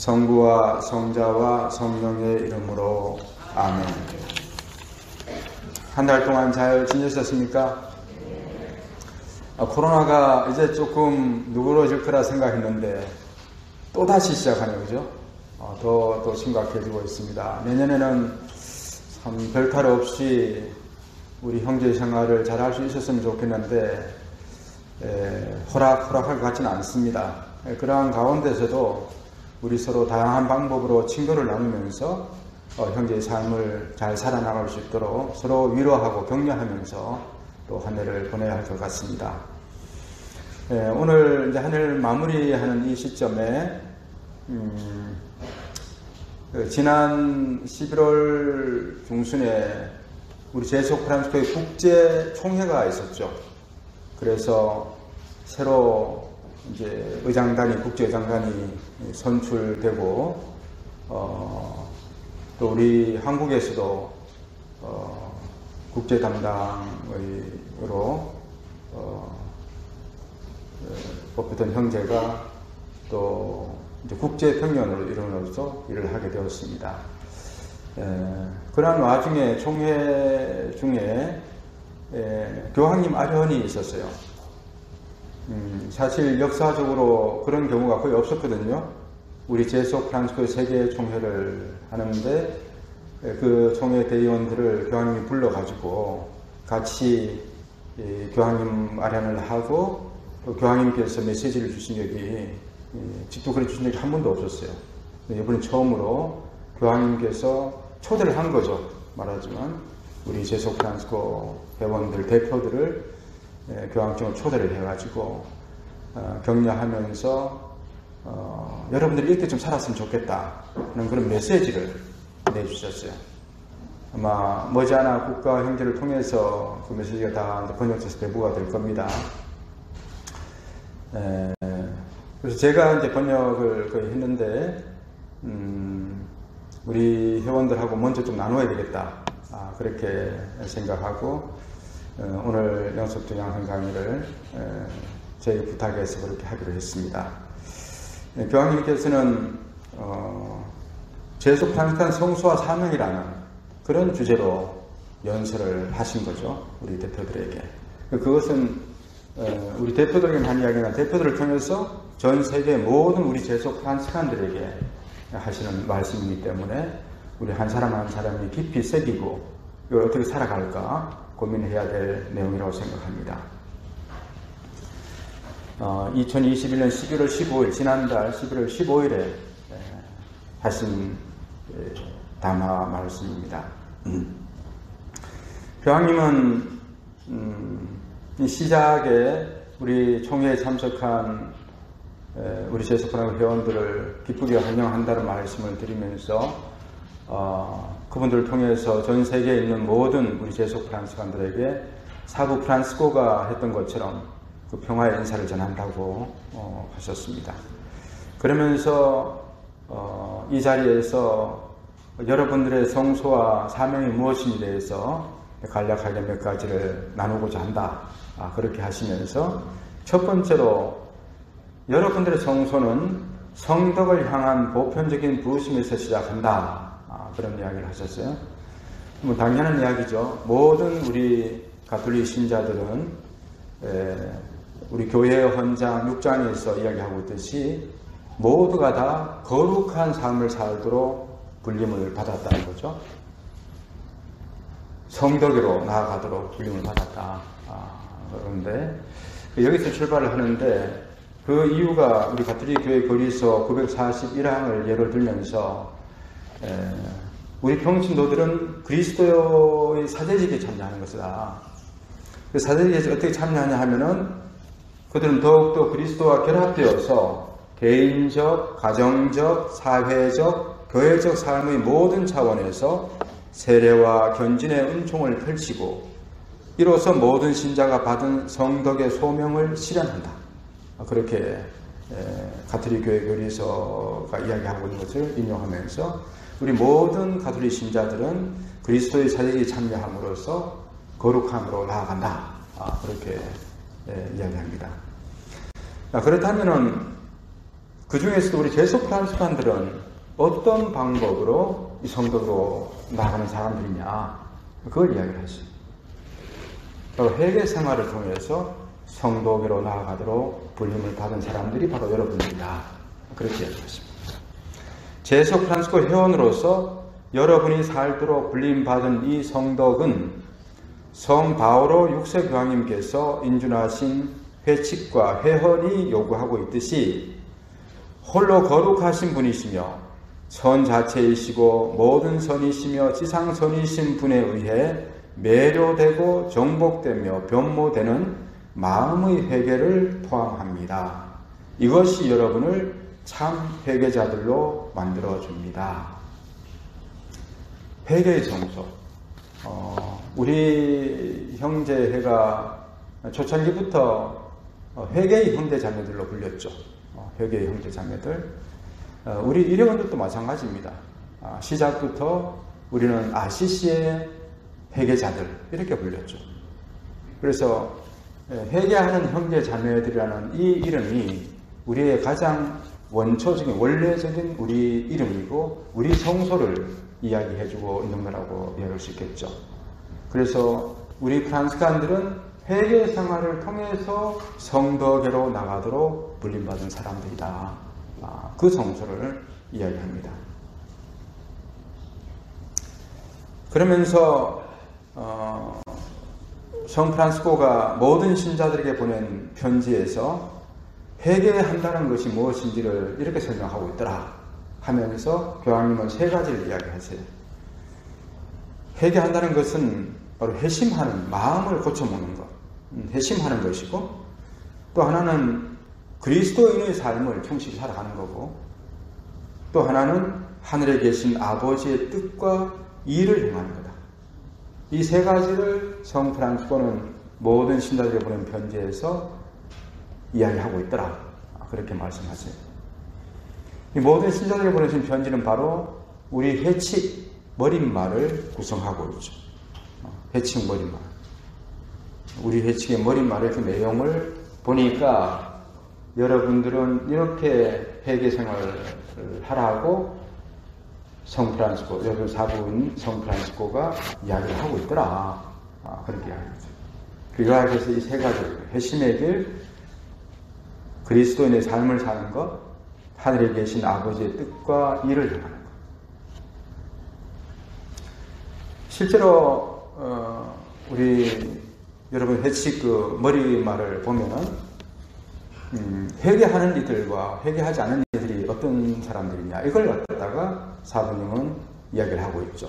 성부와 성자와 성령의 이름으로 아멘. 한 달 동안 잘 지내셨습니까? 코로나가 이제 조금 누그러질 거라 생각했는데 또다시 시작하네요. 그죠? 더 심각해지고 있습니다. 내년에는 참 별탈 없이 우리 형제 생활을 잘 할 수 있었으면 좋겠는데 허락할 것 같지는 않습니다. 그러한 가운데서도 우리 서로 다양한 방법으로 친구를 나누면서 형제의 삶을 잘 살아나갈 수 있도록 서로 위로하고 격려하면서 또 한 해를 보내야 할 것 같습니다. 오늘 이제 한 해를 마무리하는 이 시점에 지난 11월 중순에 우리 제소 프란치스코의 국제 총회가 있었죠. 그래서 새로 이제 국제 의장단이 선출되고, 또 우리 한국에서도, 국제 담당으로, 뽑혔던 형제가 또 이제 국제 평년으로 일원으로서 일을 하게 되었습니다. 그러한 와중에 총회 중에 교황님 아련이 있었어요. 사실 역사적으로 그런 경우가 거의 없었거든요. 우리 제소 프란치스코 세계 총회를 하는데 그 총회 대의원들을 교황님이 불러가지고 같이 교황님 아련을 하고 또 교황님께서 메시지를 주신 적이 직접 그래 주신 적이 한 번도 없었어요. 이번에 처음으로 교황님께서 초대를 한 거죠. 말하지만 우리 제소 프란치스코 회원들 대표들을 교황청으로 초대를 해가지고 격려하면서 여러분들이 이렇게 좀 살았으면 좋겠다 하는 그런 메시지를 내주셨어요. 아마 머지않아 국가 형제를 통해서 그 메시지가 다 번역돼서 배부가 될 겁니다. 그래서 제가 이제 번역을 거의 했는데 우리 회원들하고 먼저 좀 나눠야 되겠다, 그렇게 생각하고 오늘 영속주 양성 강의를 저에게 부탁해서 그렇게 하기로 했습니다. 교황님께서는 제소 프란치스코 성수와 사명이라는 그런 주제로 연설을 하신 거죠. 우리 대표들에게. 그것은 우리 대표들에게 한 이야기가 대표들을 통해서 전 세계 모든 우리 제소 프란치스칸들에게 하시는 말씀이기 때문에 우리 한 사람 한 사람이 깊이 새기고 이걸 어떻게 살아갈까 고민해야 될 내용이라고 생각합니다. 2021년 11월 15일, 지난달 11월 15일에 하신 담화 말씀입니다. 교황님은 시작에 우리 총회에 참석한 우리 제소 프란치스코 회원들을 기쁘게 환영한다는 말씀을 드리면서 그분들을 통해서 전 세계에 있는 모든 우리 제소 프란치스칸들에게 사부 프란치스코가 했던 것처럼 그 평화의 인사를 전한다고 하셨습니다. 그러면서 이 자리에서 여러분들의 성소와 사명이 무엇인지에 대해서 간략하게 몇 가지를 나누고자 한다, 그렇게 하시면서 첫 번째로 여러분들의 성소는 성덕을 향한 보편적인 부르심에서 시작한다, 그런 이야기를 하셨어요. 뭐 당연한 이야기죠. 모든 우리 가톨릭 신자들은 우리 교회의 헌장 6장에서 이야기하고 있듯이 모두가 다 거룩한 삶을 살도록 불림을 받았다는 거죠. 성덕으로 나아가도록 불림을 받았다. 그런데 여기서 출발을 하는데 그 이유가 우리 가톨릭 교회 거리서 941항을 예로 들면서 우리 평신도들은 그리스도의 사제직에 참여하는 것이다. 그 사제직에 어떻게 참여하냐 하면은 그들은 더욱더 그리스도와 결합되어서 개인적, 가정적, 사회적, 교회적 삶의 모든 차원에서 세례와 견진의 은총을 펼치고 이로써 모든 신자가 받은 성덕의 소명을 실현한다. 그렇게 가톨릭 교회 교리서가 이야기하고 있는 것을 인용하면서 우리 모든 가톨릭 신자들은 그리스도의 사제직에 참여함으로써 거룩함으로 나아간다. 그렇게 이야기합니다. 그렇다면은 그 중에서도 우리 제소 프란스칸들은 어떤 방법으로 이 성도로 나아가는 사람들이냐, 그걸 이야기를 했어요. 바로 회개 생활을 통해서 성도로 나아가도록 불림을 받은 사람들이 바로 여러분들이다, 그렇게 이야기했습니다. 제소 프란스코 회원으로서 여러분이 살도록 불림받은 이 성덕은 성 바오로 6세 교황님께서 인준하신 회칙과 회헌이 요구하고 있듯이 홀로 거룩하신 분이시며 선 자체이시고 모든 선이시며 지상선이신 분에 의해 매료되고 정복되며 변모되는 마음의 회개를 포함합니다. 이것이 여러분을 참 회개자들로 만들어줍니다. 회개의 정서. 우리 형제회가 초창기부터 회개의 형제 자매들로 불렸죠. 회개의 형제 자매들. 우리 일회원들도 마찬가지입니다. 시작부터 우리는 RCC의 회개자들 이렇게 불렸죠. 그래서 회개하는 형제 자매들이라는 이 이름이 우리의 가장 원초적인 원래적인 우리 이름이고 우리 성소를 이야기해주고 있는 거라고 이해할 수 있겠죠. 그래서 우리 프란스칸들은 회개 생활을 통해서 성덕으로 나가도록 불림받은 사람들이다. 그 성소를 이야기합니다. 그러면서 성 프란시스코가 모든 신자들에게 보낸 편지에서 회개한다는 것이 무엇인지를 이렇게 설명하고 있더라 하면서 교황님은 세 가지를 이야기하세요. 회개한다는 것은 바로 회심하는, 마음을 고쳐먹는 것, 회심하는 것이고, 또 하나는 그리스도인의 삶을 충실히 살아가는 거고, 또 하나는 하늘에 계신 아버지의 뜻과 일을 행하는 거다. 이 세 가지를 성 프란시스코는 모든 신자들에게 보낸 편지에서 이야기하고 있더라. 그렇게 말씀하세요. 이 모든 신자들에게 보내신 편지는 바로 우리 회칙 머릿말을 구성하고 있죠. 회칙 머릿말. 우리 회칙의 머릿말의 그 내용을 보니까 여러분들은 이렇게 회개 생활을 하라고 성 프란시스코, 여러분 사부인 성 프란시스코가 이야기를 하고 있더라. 그렇게 이야기하죠. 그 요약해서 이 세 가지를, 회심의 길, 그리스도인의 삶을 사는 것, 하늘에 계신 아버지의 뜻과 일을 행하는 것. 실제로 우리 여러분 회칙 그 머리말을 보면은 회개하는 이들과 회개하지 않는 이들이 어떤 사람들이냐, 이걸 갖다가 사부님은 이야기를 하고 있죠.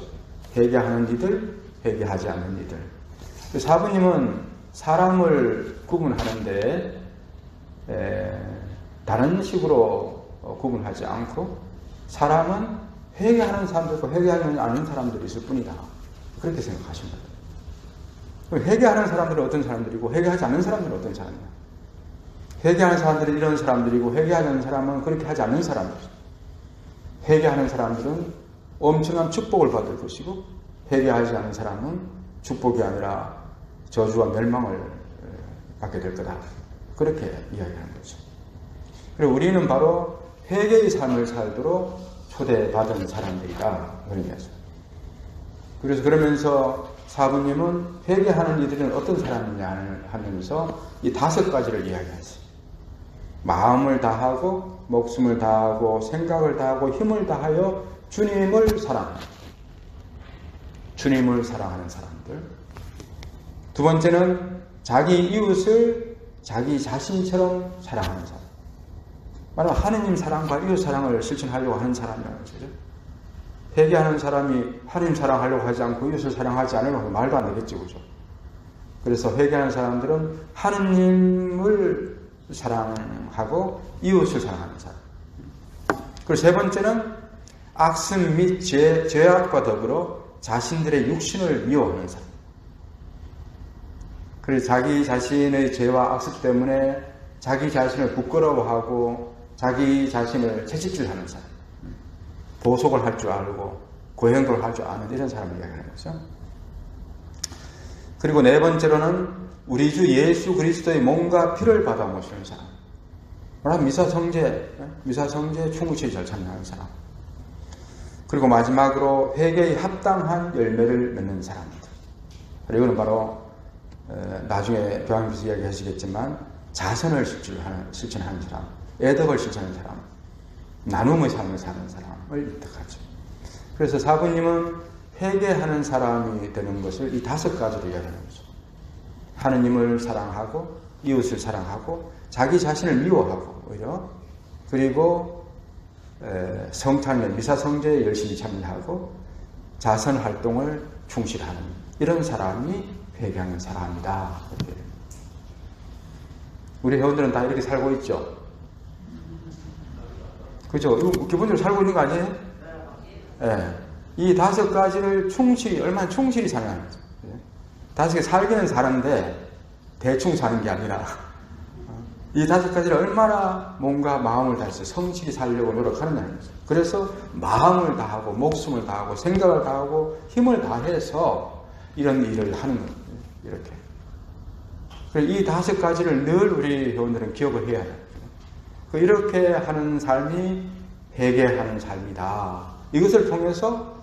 회개하는 이들, 회개하지 않는 이들. 사부님은 사람을 구분하는데 다른 식으로 구분하지 않고 사람은 회개하는 사람들과 회개하지 않는 회개들이 있을 뿐이다. 그렇게 생각하십니다. 회개하는 사람들은 어떤 사람들이고 회개하지 않는 사람들은 어떤 사람이냐. 회개하는 사람들은 이런 사람들이고 회개하지 않는 사람은 그렇게 하지 않는 사람들이죠. 회개하는 사람들은 엄청난 축복을 받을 것이고 회개하지 않는 사람은 축복이 아니라 저주와 멸망을 받게 될 거다. 그렇게 이야기하는 거죠. 그리고 우리는 바로 회개의 삶을 살도록 초대받은 사람들이다. 그런 얘기죠. 그래서 그러면서 사부님은 회개하는 이들은 어떤 사람이냐 하면서 이 5가지를 이야기하죠. 마음을 다하고 목숨을 다하고 생각을 다하고 힘을 다하여 주님을 사랑하는, 주님을 사랑하는 사람들. 두 번째는 자기 이웃을 자기 자신처럼 사랑하는 사람. 말하면 하느님 사랑과 이웃 사랑을 실천하려고 하는 사람이라는 거죠. 회개하는 사람이 하느님 사랑하려고 하지 않고 이웃을 사랑하지 않으면 말도 안 되겠지, 그죠? 그래서 회개하는 사람들은 하느님을 사랑하고 이웃을 사랑하는 사람. 그리고 세 번째는 악습 및 죄악과 더불어 자신들의 육신을 미워하는 사람. 그래서 자기 자신의 죄와 악습 때문에 자기 자신을 부끄러워하고 자기 자신을 채찍질하는 사람. 보속을 할 줄 알고 고행도를 할 줄 아는 이런 사람을 이야기하는 거죠. 그리고 네 번째로는 우리 주 예수 그리스도의 몸과 피를 받아 모시는 사람. 말하면 미사성제 충실히 잘 참여하는 사람. 그리고 마지막으로 회개에 합당한 열매를 맺는 사람들. 이거는 바로 나중에 교황님께서 이야기하시겠지만 자선을 실천하는 사람, 애덕을 실천하는 사람, 나눔의 삶을 사는 사람을 입덕하죠. 그래서 사부님은 회개하는 사람이 되는 것을 이 5가지로 이야기하는 거죠. 하느님을 사랑하고 이웃을 사랑하고 자기 자신을 미워하고 오히려 그리고 성찬에 미사성제에 열심히 참여하고 자선 활동을 충실하는 이런 사람이 회개하는 사람이다. 우리 회원들은 다 이렇게 살고 있죠. 그죠? 이거 기본적으로 살고 있는 거 아니에요? 네. 이 5가지를 얼마나 충실히 사는 거죠. 5개 살기는 사는데 대충 사는 게 아니라 이 5가지를 얼마나 몸과 마음을 다해서 성실히 살려고 노력하느냐는 거죠. 그래서 마음을 다하고 목숨을 다하고 생각을 다하고 힘을 다해서 이런 일을 하는 거예요. 이렇게. 이 5가지를 늘 우리 회원들은 기억을 해야 돼요. 이렇게 하는 삶이 회개하는 삶이다. 이것을 통해서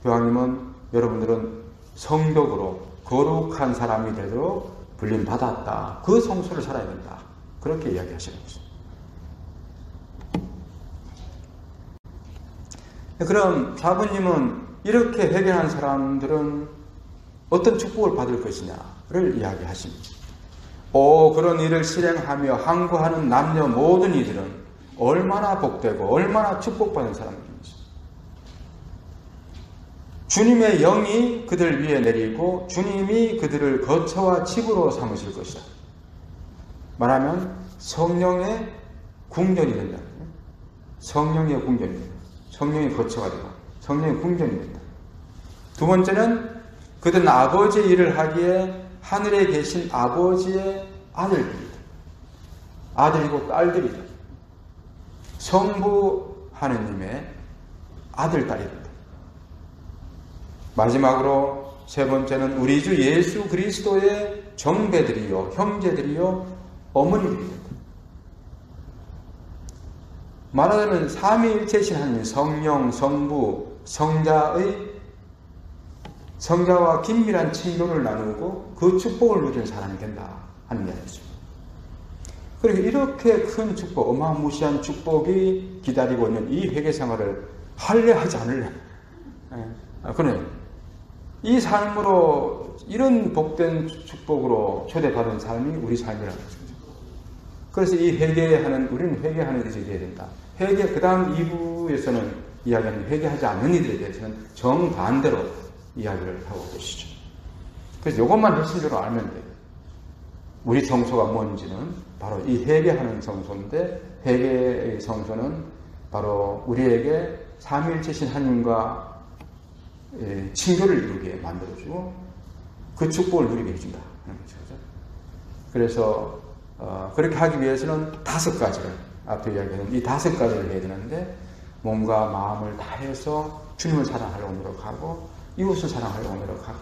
교황님은 여러분들은 성덕으로 거룩한 사람이 되도록 불림받았다. 그 성수를 살아야 된다. 그렇게 이야기하시는 거죠. 그럼 사부님은 이렇게 회개한 사람들은 어떤 축복을 받을 것이냐를 이야기하십니다. 그런 일을 실행하며 항구하는 남녀 모든 이들은 얼마나 복되고 얼마나 축복받은 사람들인지. 주님의 영이 그들 위에 내리고 주님이 그들을 거처와 집으로 삼으실 것이다. 말하면 성령의 궁전이 된다. 성령의 궁전이 된다. 성령의 거처가 되고 성령의 궁전이 된다. 두 번째는 그들은 아버지의 일을 하기에 하늘에 계신 아버지의 아들들이다. 아들이고 딸들이다. 성부 하느님의 아들, 딸이다. 마지막으로 세 번째는 우리 주 예수 그리스도의 정배들이요, 형제들이요, 어머니들이다. 말하자면 삼위일체신 하나님, 성령, 성부, 성자와 긴밀한 친교를 나누고 그 축복을 누리는 사람이 된다 하는 이야기죠. 그리고 이렇게 큰 축복, 어마무시한 축복이 기다리고 있는 이 회개 생활을 할래 하지 않을래? 그래. 이 삶으로 이런 복된 축복으로 초대받은 삶이 우리 삶이라는 거죠. 그래서 이 우리는 회개하는 이들이 되어야 된다. 그 다음 2부에서는 이야기하는 회개하지 않는 이들에 대해서는 정반대로 이야기를 하고 계시죠. 그래서 이것만 핵심적으로 알면 돼요. 우리 성소가 뭔지는 바로 이 회개하는 성소인데, 회개의 성소는 바로 우리에게 삼위일체신 하나님과 친교를 이루게 만들어주고 그 축복을 누리게 해준다 하는 거죠. 그래서 그렇게 하기 위해서는 5가지를, 앞에 이야기하는 이 5가지를 해야 되는데, 몸과 마음을 다해서 주님을 사랑하려고 노력하고 이웃을 사랑하려고 노력하고,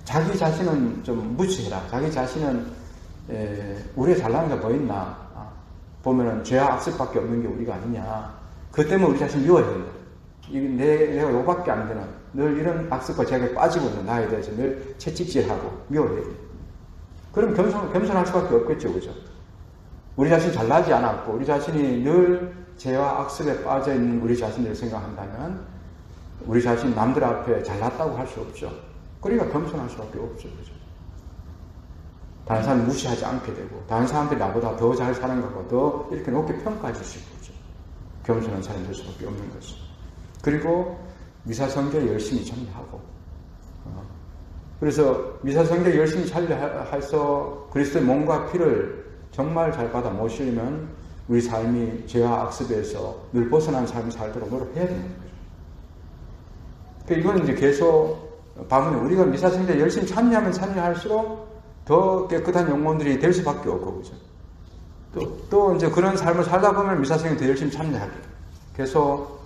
자기 자신은 좀 무시해라. 자기 자신은 우리가 잘나는 게 뭐 있나, 보면은 죄와 악습밖에 없는 게 우리가 아니냐, 그 때문에 우리 자신 미워해야 된다. 내가 요밖에 안 되는, 늘 이런 악습과 죄악에 빠지고 있는 나에 대해서 늘 채찍질하고 미워해야 돼. 그럼 겸손할 수밖에 없겠죠, 그죠? 우리 자신이 잘나지 않았고 우리 자신이 늘 죄와 악습에 빠져 있는 우리 자신을 생각한다면 우리 자신 남들 앞에 잘났다고 할 수 없죠. 그러니까 겸손할 수밖에 없죠, 그죠? 다른 사람 무시하지 않게 되고, 다른 사람들이 나보다 더 잘 사는 것과 더 이렇게 높게 평가해 주실 거죠. 겸손한 사람이 될 수밖에 없는 거죠. 그리고 미사성교에 열심히 참여하고, 그래서 미사성교에 열심히 참여해서 그리스도의 몸과 피를 정말 잘 받아 모시려면 우리 삶이 죄와 악습에서 늘 벗어난 삶을 살도록 노력해야 되는 거죠. 이거는 이제 계속 반면에 우리가 미사성교에 열심히 참여하면 참여할수록 더 깨끗한 영혼들이 될 수밖에 없고, 그죠? 또 이제 그런 삶을 살다 보면 미사성교에 더 열심히 참여하게 계속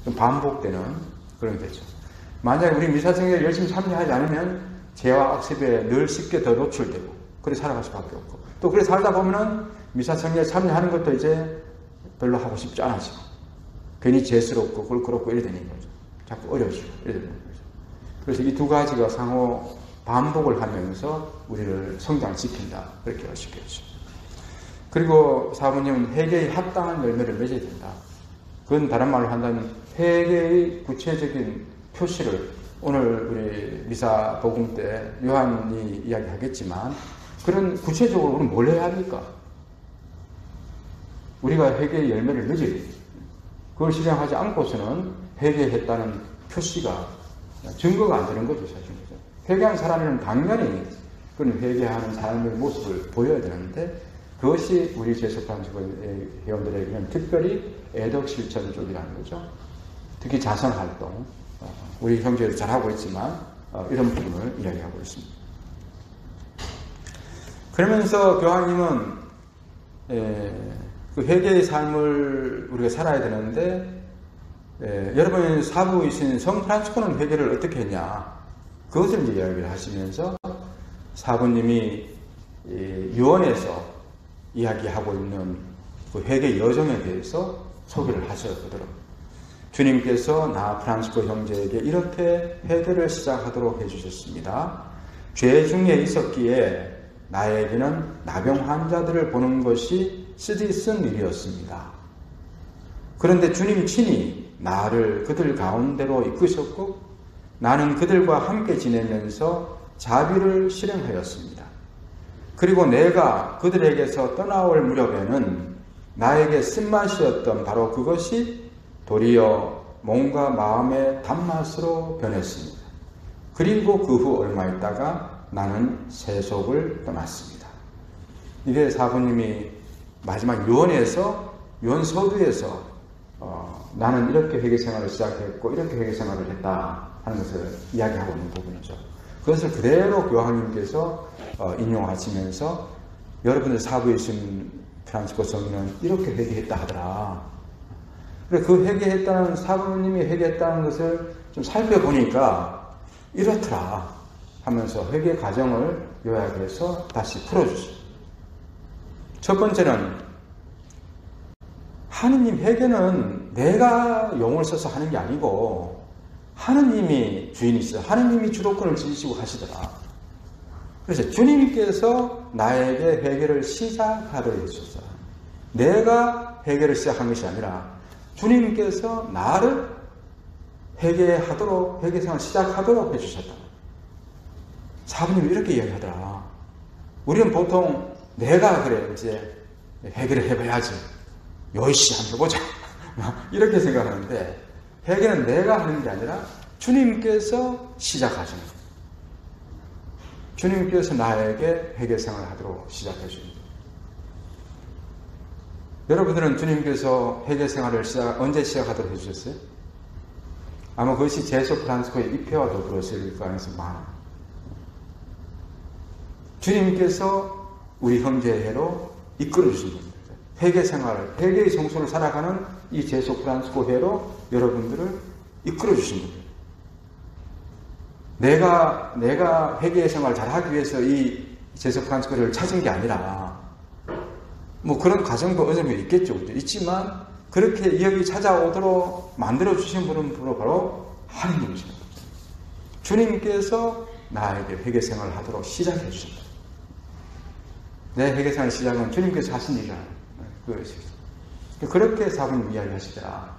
좀 반복되는 그런 게 되죠. 만약에 우리 미사성교에 열심히 참여하지 않으면 죄와 악습에 늘 쉽게 더 노출되고 그래 살아갈 수밖에 없고, 또 그래 살다 보면은 미사 성례에 참여하는 것도 이제 별로 하고 싶지 않아지고 괜히 죄스럽고 껄끄럽고 이래 되는 거죠. 자꾸 어려지고 이래 되는 거죠. 그래서 이 두 가지가 상호 반복을 하면서 우리를 성장시킨다 그렇게 할 수 있겠죠. 그리고 사부님은 회개의 합당한 열매를 맺어야 된다. 그건 다른 말로 한다면 회개의 구체적인 표시를 오늘 우리 미사 복음 때 요한이 이야기하겠지만 그런 구체적으로 우리는 뭘 해야 합니까? 우리가 회개의 열매를 맺어야 돼요. 그걸 실행하지 않고서는 회개했다는 표시가 증거가 안 되는 거죠, 사실. 회개한 사람에는 당연히 그런 회개하는 삶의 모습을 보여야 되는데 그것이 우리 제소프란치스코 회원들에게는 특별히 애덕 실천 쪽이라는 거죠. 특히 자선활동, 우리 형제들 잘하고 있지만 이런 부분을 이야기하고 있습니다. 그러면서 교황님은 그 회개의 삶을 우리가 살아야 되는데 여러분이 사부이신 성 프란치스코는 회개를 어떻게 했냐 그것을 이제 이야기를 하시면서 사부님이 유언에서 이야기하고 있는 그 회개 여정에 대해서 소개를 하셨거든요. 주님께서 나 프란치스코 형제에게 이렇게 회개를 시작하도록 해주셨습니다. 죄 중에 있었기에 나에게는 나병 환자들을 보는 것이 쓰디쓴 일이었습니다. 그런데 주님 친히 나를 그들 가운데로 이끄셨고 나는 그들과 함께 지내면서 자비를 실행하였습니다. 그리고 내가 그들에게서 떠나올 무렵에는 나에게 쓴맛이었던 바로 그것이 도리어 몸과 마음의 단맛으로 변했습니다. 그리고 그 후 얼마 있다가 나는 세속을 떠났습니다. 이게 사부님이 마지막 유언에서 유언서두에서 나는 이렇게 회개생활을 시작했고 이렇게 회개생활을 했다 하는 것을 이야기하고 있는 부분이죠. 그것을 그대로 교황님께서 인용하시면서 여러분들 사부이신 프란치스코 성인은 이렇게 회개했다 하더라. 그래서 그 회개했다는 사부님이 회개했다는 것을 좀 살펴보니까 이렇더라 하면서 회개 과정을 요약해서 다시 풀어주죠. 첫 번째는 하느님 회개는 내가 용을 써서 하는 게 아니고 하느님이 주인이시다. 하느님이 주도권을 지니시고 하시더라. 그래서 주님께서 나에게 회개를 시작하도록 해주셨어요. 내가 회개를 시작한 것이 아니라 주님께서 나를 회개하도록 회개생활을 시작하도록 해주셨다. 사부님이 이렇게 이야기하더라. 우리는 보통 내가 그래 이제 회개를 해봐야지. 요이씨 한번 해보자. 이렇게 생각하는데 회개는 내가 하는 게 아니라 주님께서 시작하시는 거예요. 주님께서 나에게 회개생활을 하도록 시작해 주십니다. 여러분들은 주님께서 회개생활을 언제 시작하도록 해주셨어요? 아마 그것이 제소 프란치스코의 입회와 더불어질 가능성이 많아요. 주님께서 우리 형제회로 이끌어 주신 겁니다. 회개생활을, 회개의 성소를 살아가는 이 제소 프란치스코 회로 여러분들을 이끌어 주신 겁니다. 내가 회개의 생활을 잘 하기 위해서 이 제소 프란치스코를 찾은 게 아니라 뭐 그런 과정도 어느 정도 있겠죠. 있지만 그렇게 여기 찾아오도록 만들어 주신 분은 바로 하느님이십니다. 주님께서 나에게 회개 생활을 하도록 시작해 주신다. 내 회개 생활 시작은 주님께서 하신 일이라. 그렇게 사부님 이야기하시더라.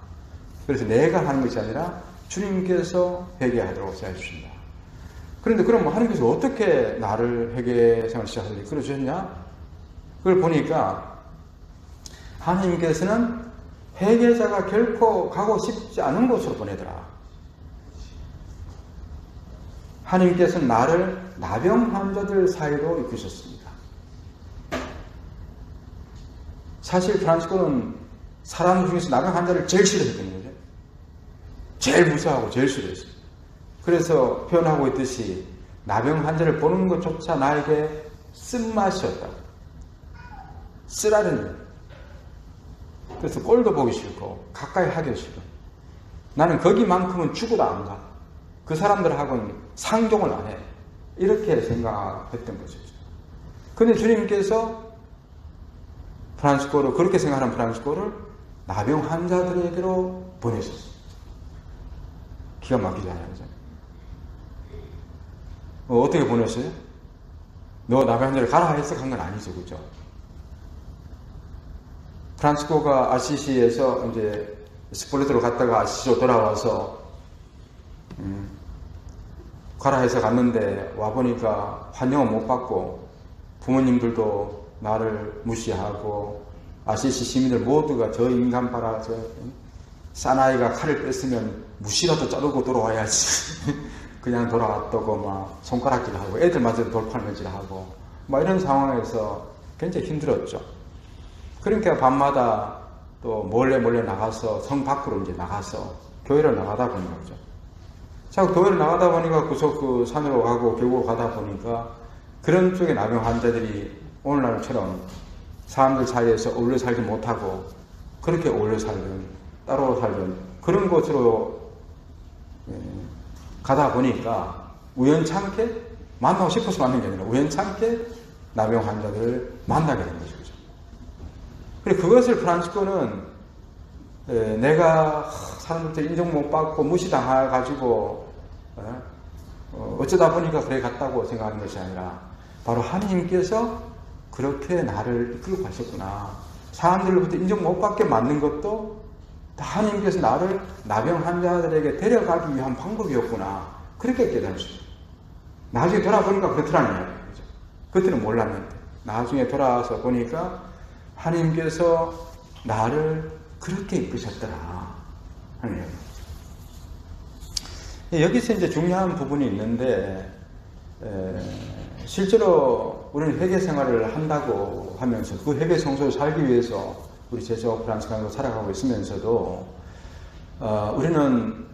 그래서 내가 하는 것이 아니라 주님께서 회개하도록 시작해 주신다. 그런데 그럼 하나님께서 어떻게 나를 회개 생활 시작하도록 이끌어 주셨냐? 그걸 보니까 하나님께서는 회개자가 결코 가고 싶지 않은 곳으로 보내더라. 하나님께서는 나를 나병 환자들 사이로 이끄셨습니다. 사실 프란치스코는 사람 중에서 나병 환자를 제일 싫어했던 거죠. 제일 무서워하고 제일 싫어했어요. 그래서 표현하고 있듯이 나병 환자를 보는 것조차 나에게 쓴맛이었다. 쓰라는 일. 그래서 꼴도 보기 싫고 가까이 하기 싫고 나는 거기만큼은 죽어도 안 가. 그 사람들하고는 상종을 안 해. 이렇게 생각했던 거죠. 그런데 주님께서 프란치스코를, 그렇게 생각하는 프란치스코를 나병 환자들에게로 보내셨어요. 기가 막히잖아요. 그죠? 어떻게 보냈어요? 너 나병 환자를 가라 해서 간 건 아니죠. 그죠? 프란치스코가 아시시에서 이제 스폴레토로 갔다가 아시시로 돌아와서 가라 해서 갔는데 와보니까 환영은 못 받고 부모님들도 나를 무시하고 아시시 시민들 모두가 저 인간 봐라, 저 사나이가 칼을 뺐으면 무시라도 자르고 돌아와야지 그냥 돌아왔다고 막 손가락질하고 애들마저도 돌팔매질하고 막 이런 상황에서 굉장히 힘들었죠. 그러니까 밤마다 또 몰래 나가서 성 밖으로 이제 나가서 교회를 나가다 보는 거죠. 자, 교회를 나가다 보니까 구석 그 산으로 가고 계곡으로 가다 보니까 그런 쪽의 나병 환자들이 오늘날처럼 사람들 사이에서 어울려 살지 못하고 그렇게 어울려 살던, 따로 살던 그런 곳으로 가다 보니까 우연찮게 만나고 싶어서 만난 게 아니라 우연찮게 나병 환자들을 만나게 된 거죠. 그리고 그것을 프란치스코는 내가 사람들한테 인정 못 받고 무시당해가지고 어쩌다 보니까 그래 갔다고 생각하는 것이 아니라 바로 하느님께서 그렇게 나를 이끌고 가셨구나. 사람들로부터 인정 못 받게 만든 것도 다 하느님께서 나를 나병 환자들에게 데려가기 위한 방법이었구나. 그렇게 깨달았어요. 나중에 돌아보니까 그렇더라는 거예요. 그때는 몰랐는데 나중에 돌아와서 보니까 하느님께서 나를 그렇게 이끄셨더라 하는 거예요. 여기서 이제 중요한 부분이 있는데 실제로 우리는 회개 생활을 한다고 하면서 그 회개 성소를 살기 위해서 우리 제적 프란치스칸으로 살아가고 있으면서도 우리는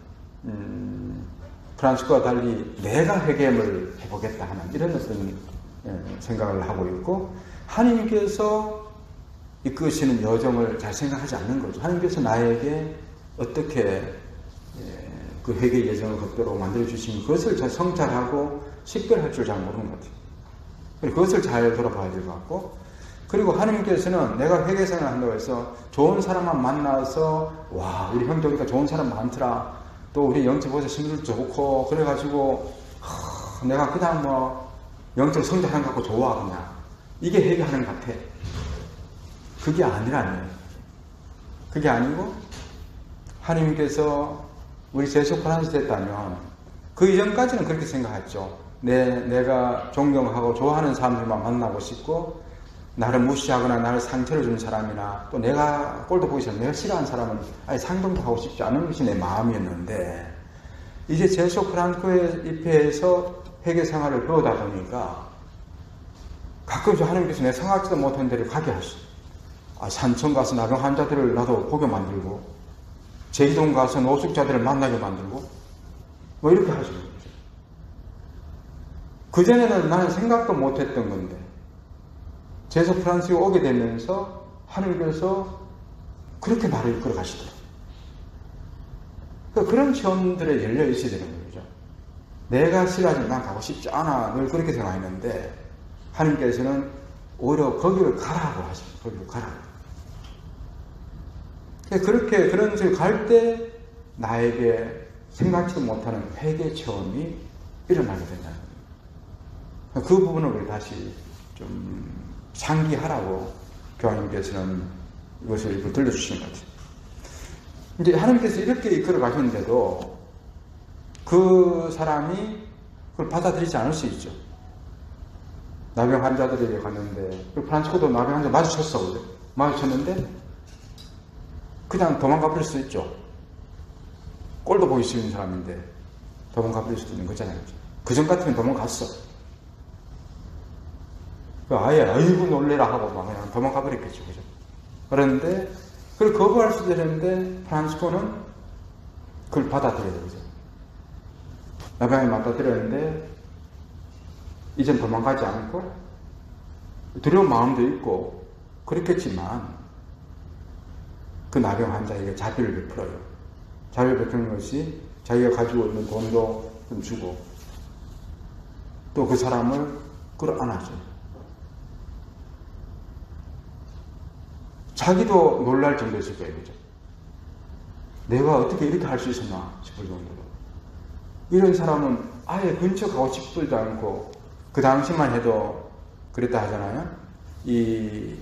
프란치스코와 달리 내가 회개를 해보겠다 하는 이런 어떤 생각을 하고 있고 하느님께서 이끄시는 여정을 잘 생각하지 않는 거죠. 하느님께서 나에게 어떻게 그 회개 여정을 걷도록 만들어주시면 그것을 잘 성찰하고 식별할 줄 잘 모르는 것 같아요. 그리고 그것을 잘 돌아봐야 될 것 같고 그리고 하느님께서는 내가 회개 생활을 한다고 해서 좋은 사람만 만나서 와 우리 형제 오니까 좋은 사람 많더라 또 우리 영적으로 심도 좋고 그래가지고 내가 그냥 뭐 영적 성장하는 것 같고 좋아 그냥 이게 회개하는 것 같아. 그게 아니라네요. 그게 아니고 하느님께서 우리 제속 프란치스 됐다면 그 이전까지는 그렇게 생각했죠. 내가 존경하고 좋아하는 사람들만 만나고 싶고 나를 무시하거나 나를 상처를 주는 사람이나 또 내가 꼴도 보기 싫어 내가 싫어하는 사람은 아예 상종도 하고 싶지 않은 것이 내 마음이었는데 이제 제속 프란치스코에 입회해서 회개 생활을 배우다 보니까 가끔씩 하느님께서 내 생각지도 못한 데를 가게 하시죠. 산청 가서 나병 환자들을 나도 보게 만들고 제기동 가서 노숙자들을 만나게 만들고 뭐 이렇게 하시는 거죠. 그전에는 나는 생각도 못했던 건데 제속 프란치스코에 오게 되면서 하느님께서 그렇게 나를 이끌어 가시더라고요. 그런 체험들에 열려 있어야 되는 거죠. 내가 싫어하지만 난 가고 싶지 않아 늘 그렇게 생각했는데 하느님께서는 오히려 거기를 가라고 하십니다. 거기를 가라고. 그렇게 그런 집을 갈 때 나에게 생각지도 못하는 회개 체험이 일어나게 된다는 거예요. 그 부분을 우리 다시 좀 상기하라고 교황님께서는 이것을 들려주시는 것 같아요. 이제 하나님께서 이렇게 이끌어 가셨는데도 그 사람이 그걸 받아들이지 않을 수 있죠. 나병 환자들에게 갔는데 프란치스코도 나병 환자 마주쳤어. 마주쳤는데 그냥 도망가 버릴 수 있죠. 꼴도 보기 싫은 사람인데 도망가 버릴 수도 있는 거잖아요. 그전 같으면 도망갔어. 아예 아이고 놀래라 하고 막 그냥 도망가 버렸겠죠. 그죠? 그런데 그걸 거부할 수도 있는데 프란치스코는 그걸 받아들여야 되죠. 나병에 맞닥뜨렸는데 이젠 도망가지 않고 두려운 마음도 있고 그렇겠지만 그 나병 환자에게 자비를 베풀어요. 자비를 베푸는 것이 자기가 가지고 있는 돈도 좀 주고 또 그 사람을 끌어안아줘요. 자기도 놀랄 정도였을 거예요. 그죠? 내가 어떻게 이렇게 할 수 있었나 싶을 정도로. 이런 사람은 아예 근처 가고 싶지도 않고, 그 당시만 해도 그랬다 하잖아요. 이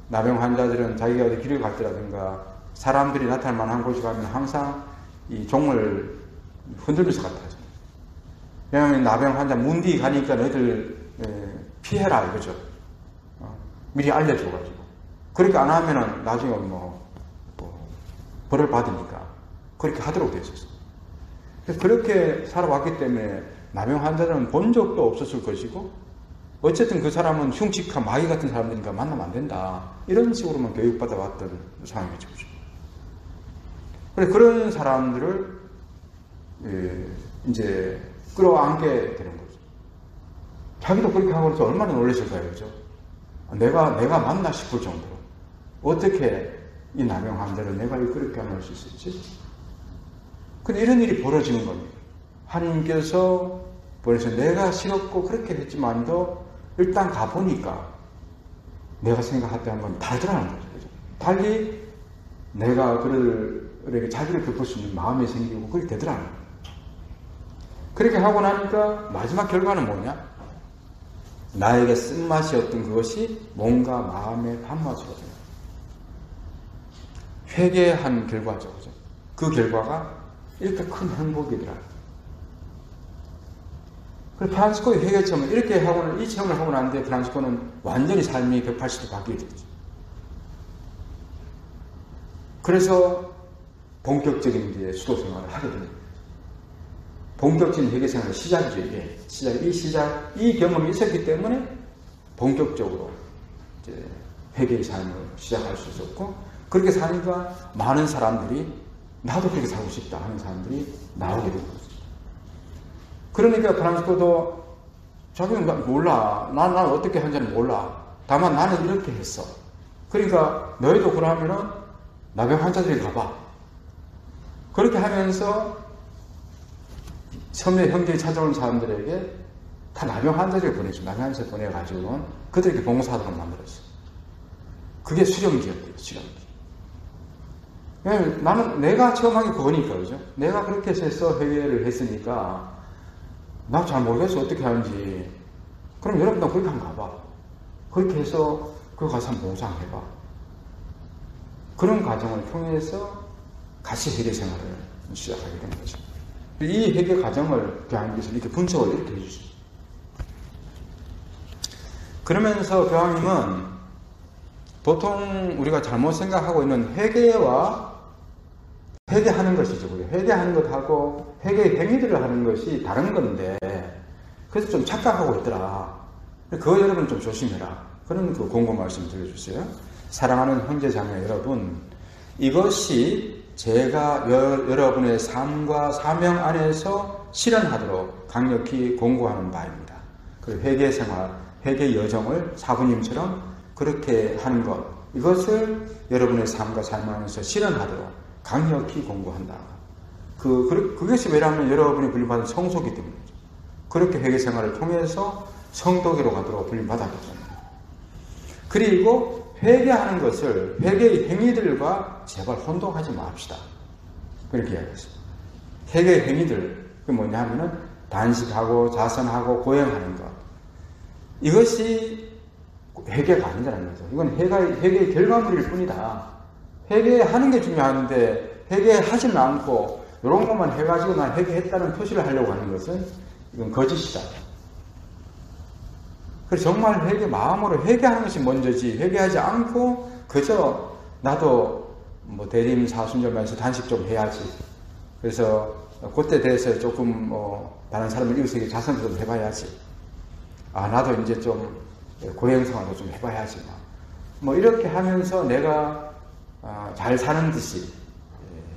나병 환자들은 자기가 어디 길을 갈 때라든가 사람들이 나타날 만한 곳에 가면 항상 이 종을 흔들면서 갔다 하죠. 왜냐하면 나병 환자 문 뒤 가니까 너희들 피해라 이거죠. 미리 알려줘가지고. 그렇게 안 하면은 나중에 뭐 벌을 받으니까 그렇게 하도록 되어 있었어요. 그래서 그렇게 살아왔기 때문에 나병 환자들은 본 적도 없었을 것이고, 어쨌든 그 사람은 흉측한 마귀 같은 사람들이니까 만나면 안 된다. 이런 식으로만 교육받아 왔던 상황이죠. 그래서 그런 사람들을 이제 끌어안게 되는 거죠. 자기도 그렇게 하고 나서 얼마나 놀랐을까요, 그죠? 내가 맞나 싶을 정도로. 어떻게 이 나병 환자를 내가 그렇게 안을 수 있었지? 근데 이런 일이 벌어지는 겁니다. 하나님께서 벌써 내가 싫었고 그렇게 했지만도 일단 가보니까 내가 생각했던 건 다르더라는 거죠. 달리 내가 그에게 자기를 베풀 수 있는 마음이 생기고 그렇게 되더라는 거예요. 그렇게 하고 나니까 마지막 결과는 뭐냐? 나에게 쓴맛이었던 그것이 뭔가 마음의 밥맛으로 돼요. 회개한 결과죠. 그죠? 그 결과가 이렇게 큰 행복이더라고요. 프란치스코의 회개 체험을 이렇게 하고는, 이 체험을 하고 나는데 프란치스코는 완전히 삶이 180도 바뀌게 되죠. 그래서 본격적인 이제 수도 생활을 하게 됩니다. 본격적인 회개 생활의 시작이죠, 이게. 이 경험이 있었기 때문에 본격적으로 이제 회개의 삶을 시작할 수 있었고, 그렇게 사니까 많은 사람들이 나도 그렇게 살고 싶다 하는 사람들이 나오게 된 거죠. 그러니까 프란치스코도 자기는 몰라. 난 어떻게 하는지는 몰라. 다만 나는 이렇게 했어. 그러니까 너희도 그러면은 나병 환자들이 가봐. 그렇게 하면서 섬에 형제에 찾아온 사람들에게 다 나병 환자들을 보내줘. 나병 환자들 보내가지고는 그들에게 봉사하도록 만들었어. 그게 수령기였대요, 수령기. 나는 내가 처음 한 게 그거니까, 그죠? 내가 그렇게 해서 회개를 했으니까 나 잘 모르겠어, 어떻게 하는지. 그럼 여러분도 그렇게 한번 가봐. 그렇게 해서 거기 가서 한번 봉사해봐. 그런 과정을 통해서 같이 회개 생활을 시작하게 된 거죠. 이 회개 과정을 교황님께서 이렇게 분석을 이렇게 해주시죠. 그러면서 교황님은 보통 우리가 잘못 생각하고 있는 회개하는 것이죠. 회개하는 것하고 회개의 행위들을 하는 것이 다른 건데, 그래서 좀 착각하고 있더라. 그거 여러분 좀 조심해라. 그런 그 공고 말씀 드려주세요. 사랑하는 형제자매 여러분, 이것이 제가 여러분의 삶과 사명 안에서 실현하도록 강력히 공고하는 바입니다. 그 회개 생활, 회개 여정을 사부님처럼 그렇게 하는 것, 이것을 여러분의 삶과 삶 안에서 실현하도록 강력히 공고한다. 그것이 왜냐하면 여러분이 불림받은 성소기 때문이죠. 그렇게 회개 생활을 통해서 성도기로 가도록 불림받았거든요. 그리고 회개하는 것을 회개의 행위들과 제발 혼동하지 맙시다. 그렇게 이야기했어요. 회개의 행위들, 그게 뭐냐 하면은 단식하고 자선하고 고행하는 것. 이것이 회개가 아니라는 거죠. 이건 회개의 결과물일 뿐이다. 회개하는 게 중요한데 회개하지는 않고 이런 것만 해가지고 난 회개했다는 표시를 하려고 하는 것은 이건 거짓이다. 그래서 정말 마음으로 회개하는 것이 먼저지, 회개하지 않고 그저 나도 뭐 대림 사순절만해서 단식 좀 해야지. 그래서 그때 대해서 조금 다른 사람을 이웃에게 자선 좀 해봐야지. 나도 이제 좀 고행생활도 좀 해봐야지. 뭐 이렇게 하면서 내가 잘 사는 듯이,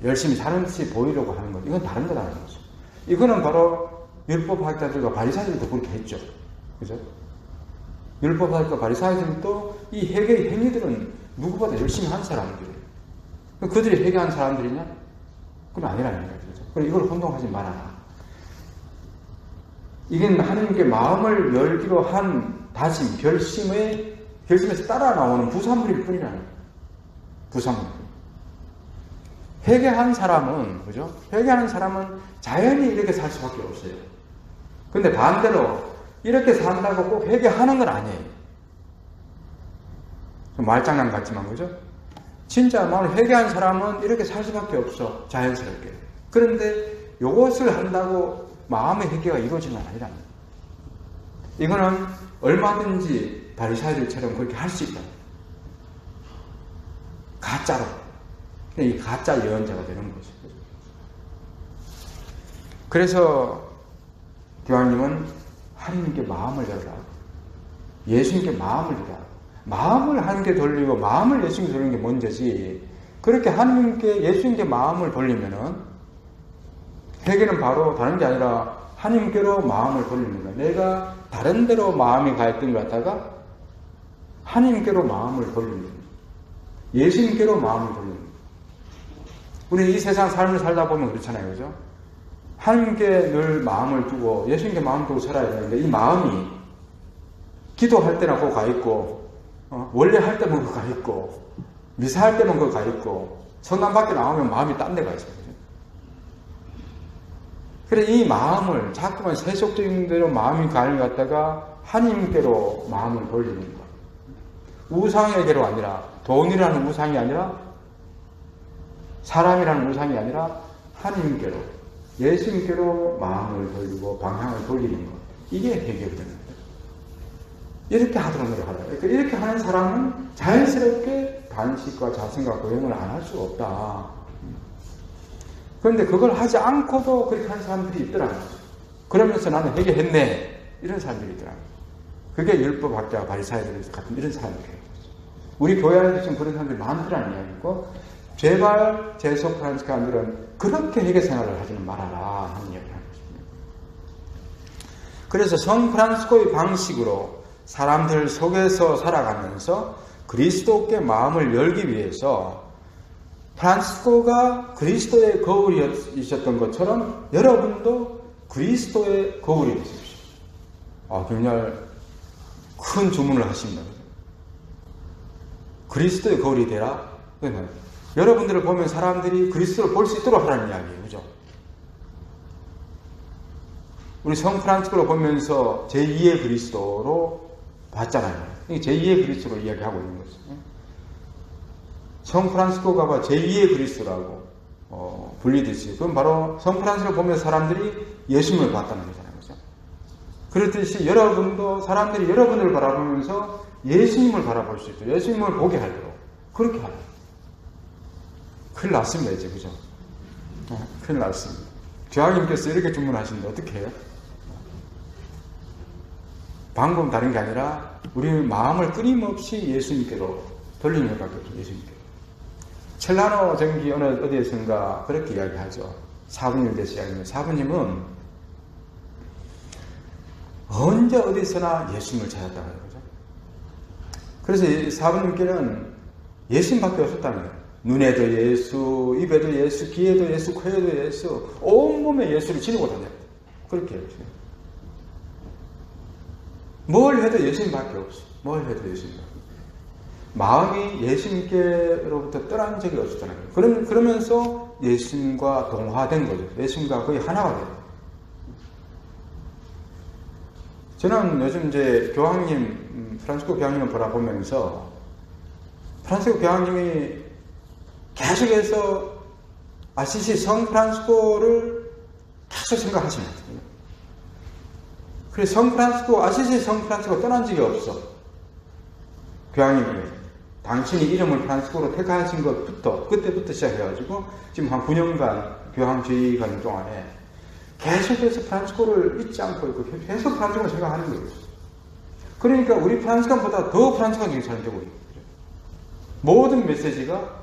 열심히 사는 듯이 보이려고 하는 것, 이건 다른 거라는 거죠. 이거는 바로 율법학자들과 바리사이들도 그렇게 했죠. 그죠? 율법학자들과 바리사이들도 이 회개의 행위들은 누구보다 열심히 한 사람들이에요. 그들이 회개한 사람들이냐? 그건 아니라는 거죠. 그래서 이걸 혼동하지 말아라. 이게 하나님께 마음을 열기로 한 다짐, 결심에서 따라 나오는 부산물일 뿐이라는 거예요. 부상입니다. 회개한 사람은, 그죠? 회개하는 사람은 자연히 이렇게 살 수밖에 없어요. 근데 반대로 이렇게 산다고 꼭 회개하는 건 아니에요. 좀 말장난 같지만, 그죠? 진짜 마음을 회개한 사람은 이렇게 살 수밖에 없어. 자연스럽게. 그런데 이것을 한다고 마음의 회개가 이루어지는 건 아니랍니다. 이거는 얼마든지 바리사이들처럼 그렇게 할 수 있다. 가짜로. 이 가짜 예언자가 되는 거죠. 그래서 교황님은 하나님께 마음을 열라. 예수님께 마음을 열라. 마음을 하나님께 돌리고 마음을 예수님께 돌리는 게 먼저지. 그렇게 하나님께 예수님께 마음을 돌리면은 회개는 바로 다른 게 아니라 하나님께로 마음을 돌리는 거야. 내가 다른 데로 마음이 가 있던 것 같다가 하나님께로 마음을 돌리는 거야. 예수님께로 마음을 돌리는 거야. 우리 이 세상 삶을 살다 보면 그렇잖아요. 그죠? 하나님께 늘 마음을 두고 예수님께 마음을 두고 살아야 되는데 이 마음이 기도할 때나 그거 가 있고 원래 할 때만 그거 가 있고 미사할 때만 그거 가 있고 성당 밖에 나오면 마음이 딴 데 가 있어요. 그래 이 마음을 자꾸만 세속적인 대로 마음이 가는 것 같다가 하나님께로 마음을 돌리는 것. 우상에게로 아니라 돈이라는 우상이 아니라 사람이라는 우상이 아니라 하나님께로 예수님께로 마음을 돌리고 방향을 돌리는 것. 이게 회개거든요. 이렇게 하도록 노력하라. 이렇게 하는 사람은 자연스럽게 단식과 자성과 고행을 안 할 수가 없다. 그런데 그걸 하지 않고도 그렇게 하는 사람들이 있더라고요. 그러면서 나는 회개했네. 이런 사람들이 있더라고요. 그게 율법학자 바리사이들 같은 이런 사람들이에요. 우리 교회 안에도 지금 그런 사람들이 많더라는 이야기고, 제발 제소 프란치스칸들은 그렇게 회개 생활을 하지는 말아라 하는 이야기를 하는 것입니다. 그래서 성 프란치스코의 방식으로 사람들 속에서 살아가면서 그리스도께 마음을 열기 위해서 프란치스코가 그리스도의 거울이셨던 것처럼 여러분도 그리스도의 거울이 되십시오. 굉장히 큰 주문을 하십니다. 그리스도의 거울이 되라. 여러분들을 보면 사람들이 그리스도를 볼 수 있도록 하라는 이야기예요. 그죠? 우리 성 프란치스코를 보면서 제2의 그리스도로 봤잖아요. 제2의 그리스도로 이야기하고 있는 거죠. 성 프란치스코가 제2의 그리스도라고 불리듯이, 그건 바로 성 프란치스코를 보면서 사람들이 예수님을 봤다는 거잖아요. 그죠? 그렇듯이 여러분도 사람들이 여러분을 바라보면서 예수님을 바라볼 수 있도록, 예수님을 보게 하도록 그렇게 하라. 큰일 났습니다, 이제. 그죠? 큰일 났습니다. 교황님께서 이렇게 주문하시는데 어떻게 해요? 방법은 다른 게 아니라 우리 마음을 끊임없이 예수님께로 돌리는 것밖에 없어요. 예수님께로. 첼라노 정기 어디에선가 그렇게 이야기하죠. 사부님 대해서 이야기하면, 사부님은 언제 어디서나 예수님을 찾았다고 해요. 그죠? 그래서 사부님께는 예수님밖에 없었다는 거예요. 눈에도 예수, 입에도 예수, 귀에도 예수, 코에도 예수, 온몸에 예수를 지니고 다녔다. 그렇게 해요. 뭘 해도 예수님밖에 없어. 뭘 해도 예수님밖에. 마음이 예수님께로부터 떠난 적이 없었잖아요. 그러면서 예수님과 동화된 거죠. 예수님과 거의 하나가 돼요. 저는 요즘 이제 교황님, 프란치스코 교황님을 바라보면서 프란치스코 교황님이 계속해서 아시시 성 프란치스코를 계속 생각하시는 거예요. 그래서 성 프란치스코, 아시시 성 프란치스코 떠난 적이 없어. 교황님이 당신이 이름을 프란치스코로 택하신 것부터, 그때부터 시작해가지고 지금 한 9년간 교황 지휘관 동안에 계속해서 프란치스코를 잊지 않고 있고 계속 프란치스코를 생각하는 거예요. 그러니까 우리 프란치스칸보다 더 프란치스칸이 잘 되고 있는 거죠. 모든 메시지가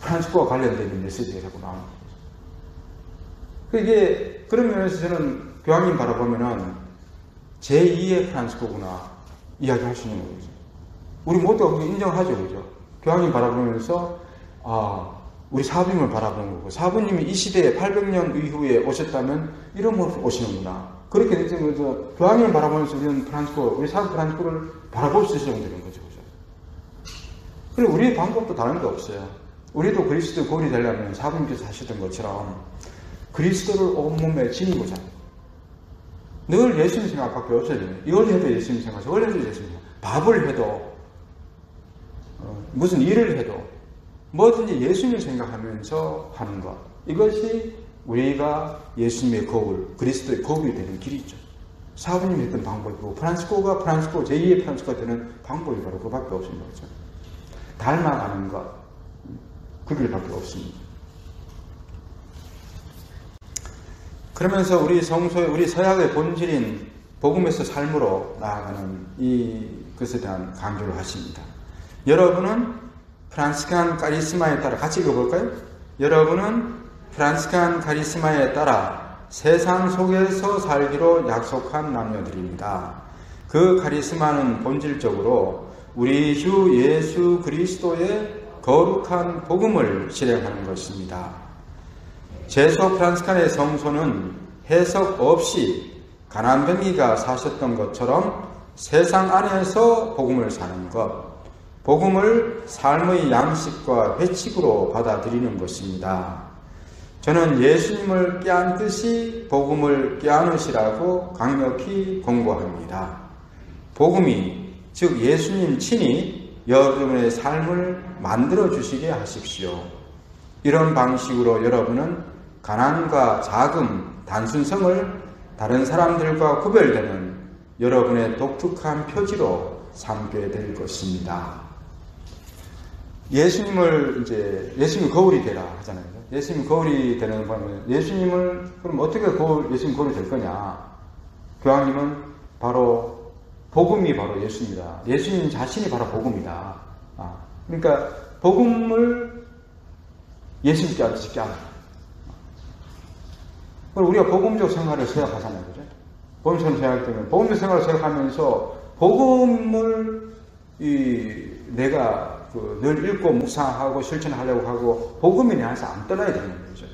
프란치스코와 관련된 메시지가 자꾸 나오는 거죠. 이게 그런 면에서 저는 교황님 바라보면은 제2의 프란치스코구나 이야기할 수 있는 거죠. 우리 모두가 인정하죠. 그죠? 교황님 바라보면서 우리 사부님을 바라보는 거고, 사부님이 이 시대에 800년 이후에 오셨다면 이런 오시는구나. 그렇게 되면서 교황님을 바라보면서 우리는 프란치스코, 우리 사부 프란치스코를 바라볼 수 있는 거죠. 그죠? 그리고 우리의 방법도 다른 게 없어요. 우리도 그리스도 거울이 되려면 사부님께서 하셨던 것처럼 그리스도를 온몸에 지니고자 늘 예수님 생각밖에 없어요. 이걸 해도 예수님 생각, 저걸 해도 예수님 생각, 밥을 해도 무슨 일을 해도 뭐든지 예수님을 생각하면서 하는 것, 이것이 우리가 예수님의 거울, 그리스도의 거울이 되는 길이죠. 사부님이 했던 방법이고 프란치스코 제2의 프란치스코가 되는 방법이 바로 그밖에 없습니다. 그렇죠? 닮아가는 것, 그 길밖에 없습니다. 그러면서 우리 성소의, 우리 서약의 본질인 복음에서 삶으로 나아가는 이 것에 대한 강조를 하십니다. 여러분은 프란치스칸 카리스마에 따라, 같이 읽어볼까요? 여러분은 프란치스칸 카리스마에 따라 세상 속에서 살기로 약속한 남녀들입니다. 그 카리스마는 본질적으로 우리 주 예수 그리스도의 거룩한 복음을 실행하는 것입니다. 제소 프란치스칸의 성소는 해석 없이 가난뱅이가 사셨던 것처럼 세상 안에서 복음을 사는 것, 복음을 삶의 양식과 회칙으로 받아들이는 것입니다. 저는 예수님을 껴안듯이 복음을 껴안으시라고 강력히 권고합니다. 복음이, 즉 예수님 친히 여러분의 삶을 만들어 주시게 하십시오. 이런 방식으로 여러분은 가난과 자금, 단순성을 다른 사람들과 구별되는 여러분의 독특한 표지로 삼게 될 것입니다. 예수님을 예수님 거울이 되라 하잖아요. 예수님 거울이 되는 거는 예수님을 그럼 어떻게 예수님 거울이 될 거냐? 교황님은 바로 복음이 바로 예수입니다. 예수님 자신이 바로 복음이다. 그러니까 복음을 예수님께 아듯이 껴안아. 우리가 복음적 생활을 생각하잖아요, 그죠? 복음적 생활 때문에 복음적 생활을 생각하면서 복음을 내가 늘 읽고 묵상하고 실천하려고 하고 복음이 내 안에서 안 떠나야 되는 거죠.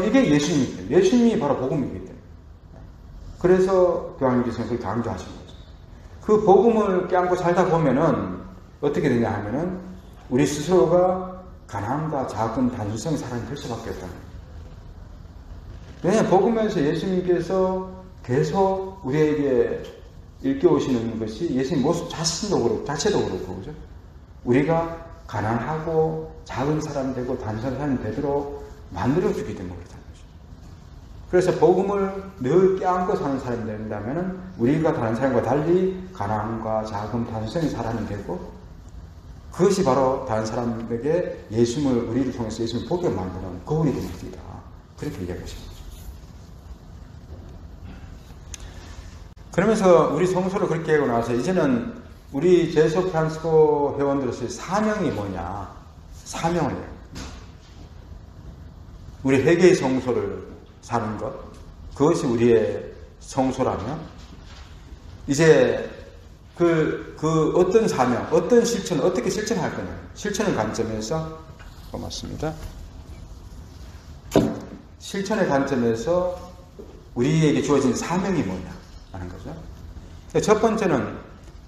이게 예수님이기 때문에, 예수님이 바로 복음이기 때문에. 그래서 교황님께서 그걸 강조하신 거죠. 그 복음을 껴안고 살다 보면은 어떻게 되냐 하면은 우리 스스로가 가난과 작은 단순성의 사람이 될 수밖에 없다는 거예요. 왜냐하면 복음에서 예수님께서 계속 우리에게 일깨우시는 것이 예수님 모습 자체도 그렇고, 그죠? 우리가 가난하고 작은 사람 되고 단순한 사람 되도록 만들어주기 때문에 그렇다는 거죠. 그래서 복음을 늘 껴안고 사는 사람이 된다면 우리가 다른 사람과 달리 가난과 자금, 단순한 사람이 되고 그것이 바로 다른 사람에게 예수님을, 우리를 통해서 예수님을 보게 만드는 거울이 되는 길이다. 그렇게 얘기하고 싶습니다. 그러면서 우리 성소를 그렇게 하고 나서 이제는 우리 제소 프란치스코 회원들로서의 사명이 뭐냐? 사명을 해요. 우리 회개의 성소를 사는 것, 그것이 우리의 성소라면 이제 그 어떤 사명, 어떤 실천, 어떻게 실천할 거냐? 실천의 관점에서 고맙습니다. 실천의 관점에서 우리에게 주어진 사명이 뭐냐 하는 거죠. 첫 번째는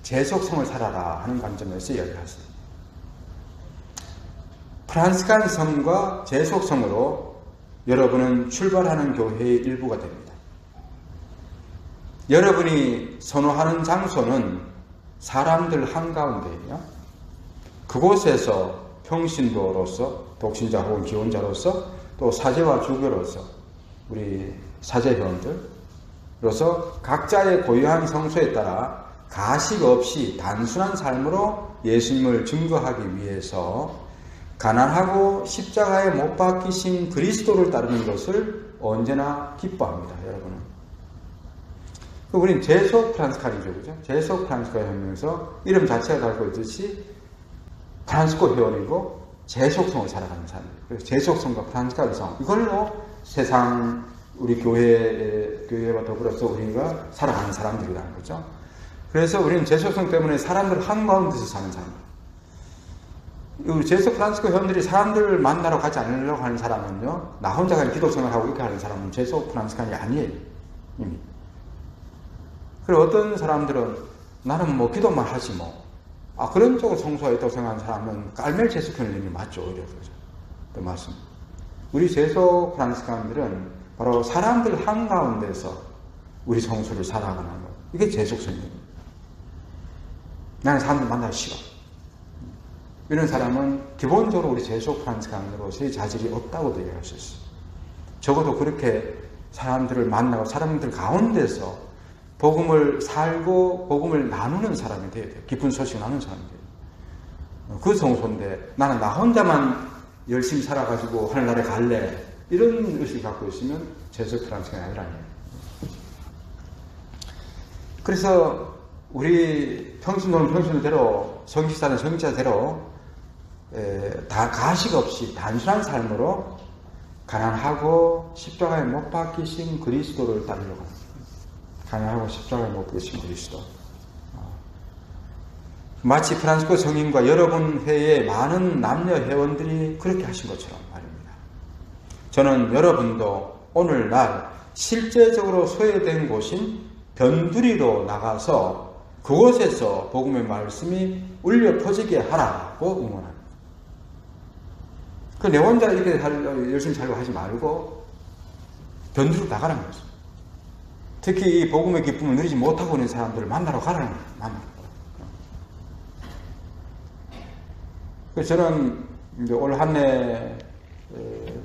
제속성을 살아라 하는 관점에서 이야기하세요. 프란치스칸 성과 제속성으로 여러분은 출발하는 교회의 일부가 됩니다. 여러분이 선호하는 장소는 사람들 한가운데이며 그곳에서 평신도로서, 독신자 혹은 기혼자로서, 또 사제와 주교로서, 우리 사제회원들로서 각자의 고유한 성소에 따라 가식 없이 단순한 삶으로 예수님을 증거하기 위해서 가난하고 십자가에 못 박히신 그리스도를 따르는 것을 언제나 기뻐합니다. 여러분은. 우리는 제소 프란치스칸이죠, 그죠? 제소 프란치스코 혁명에서 이름 자체가 달고 있듯이 프란치스코 회원이고 제속성을 살아가는 사람. 그래서 제속성과 프란치스칸 성, 이걸로 세상 우리 교회와 더불어서 우리가 살아가는 사람들이라는 거죠. 그래서 우리는 제속성 때문에 사람들 한가운데서 사는 사람. 우리 제소 프란치스코 회원들이 사람들을 만나러 가지 않으려고 하는 사람은요, 나 혼자 그냥 기도 생활하고 이렇게 하는 사람은 제소 프란치스칸이 아니에요, 이미. 그리고 어떤 사람들은 나는 뭐 기도만 하지 뭐, 그런 쪽으로 성소가 있다고 생각하는 사람은 깔멜 제수교는 이미 맞죠. 오히려 그러죠. 또 맞습니다. 우리 제소 프란시스칸들은 바로 사람들 한가운데서 우리 성소를 살아가는 것. 이게 제속성입니다. 나는 사람들 만나기 싫어. 이런 사람은 기본적으로 우리 제소 프란시스칸으로서의 자질이 없다고도 얘기할 수 있어요. 적어도 그렇게 사람들을 만나고 사람들 가운데서 복음을 살고 복음을 나누는 사람이 돼야 돼요. 기쁜 소식을 나누는 사람이 돼요. 그 성소인데 나는 나 혼자만 열심히 살아가지고 하늘나라에 갈래. 이런 의식을 갖고 있으면 제소 프란시스칸이 아니라는 거예요. 그래서 우리 평신도는 평신도대로 성직자는 성직자대로 다 가식 없이 단순한 삶으로 가난하고 십자가에 못 박히신 그리스도를 따르려고 합니다. 가난하고 십자가에 못 박히신 그리스도. 마치 프란시스코 성인과 여러분 회의 많은 남녀 회원들이 그렇게 하신 것처럼 말입니다. 저는 여러분도 오늘날 실제적으로 소외된 곳인 변두리로 나가서 그곳에서 복음의 말씀이 울려 퍼지게 하라고 응원합니다. 내 혼자 이렇게 열심히 살려고 하지 말고 변두리로 나가라는 거죠. 특히 이 복음의 기쁨을 누리지 못하고 있는 사람들을 만나러 가라는 거예요. 만나러. 그래서 저는 이제 올 한 해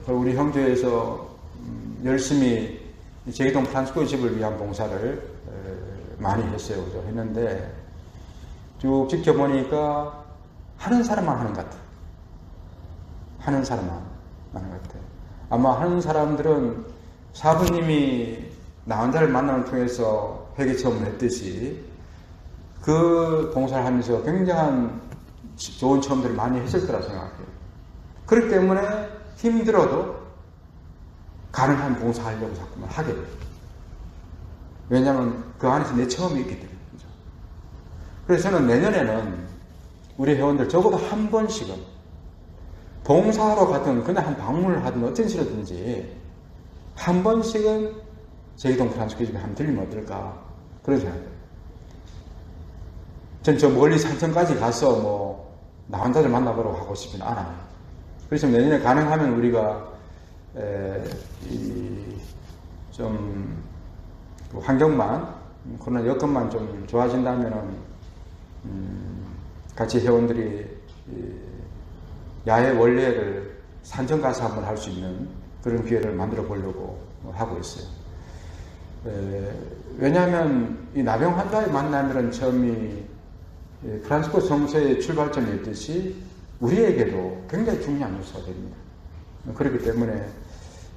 우리 형제에서 열심히 제기동 프란시스코 집을 위한 봉사를 많이 했어요. 그죠? 했는데 쭉 지켜보니까 하는 사람만 하는 것 같아요. 하는 사람만 하는 것 같아요. 아마 하는 사람들은 사부님이 나 혼자를 만남을 통해서 회개 체험을 했듯이 그 봉사를 하면서 굉장한 좋은 체험들을 많이 했을 거라 생각해요. 그렇기 때문에 힘들어도 가능한 봉사하려고 자꾸만 하게 돼요. 왜냐하면 그 안에서 내 체험이 있기 때문에. 그래서 저는 내년에는 우리 회원들 적어도 한 번씩은 봉사하러 가든 그냥 한 방문을 하든 어떤 식으로든지 한 번씩은 제기동 프란시스코 집에 한번 들리면 어떨까 그런 생각이에요. 전 저 멀리 산천까지 가서 나 혼자를 만나보려고 하고 싶지는 않아요. 그래서 내년에 가능하면 우리가 좀 환경만 코로나 여건만 좀 좋아진다면은 같이 회원들이 야외 원례를 산천 가서 한번 할 수 있는 그런 기회를 만들어 보려고 하고 있어요. 왜냐하면 이 나병 환자의 만남이라는 점이 프란시스코 성서의 출발점이었듯이 우리에게도 굉장히 중요한 요소가 됩니다. 그렇기 때문에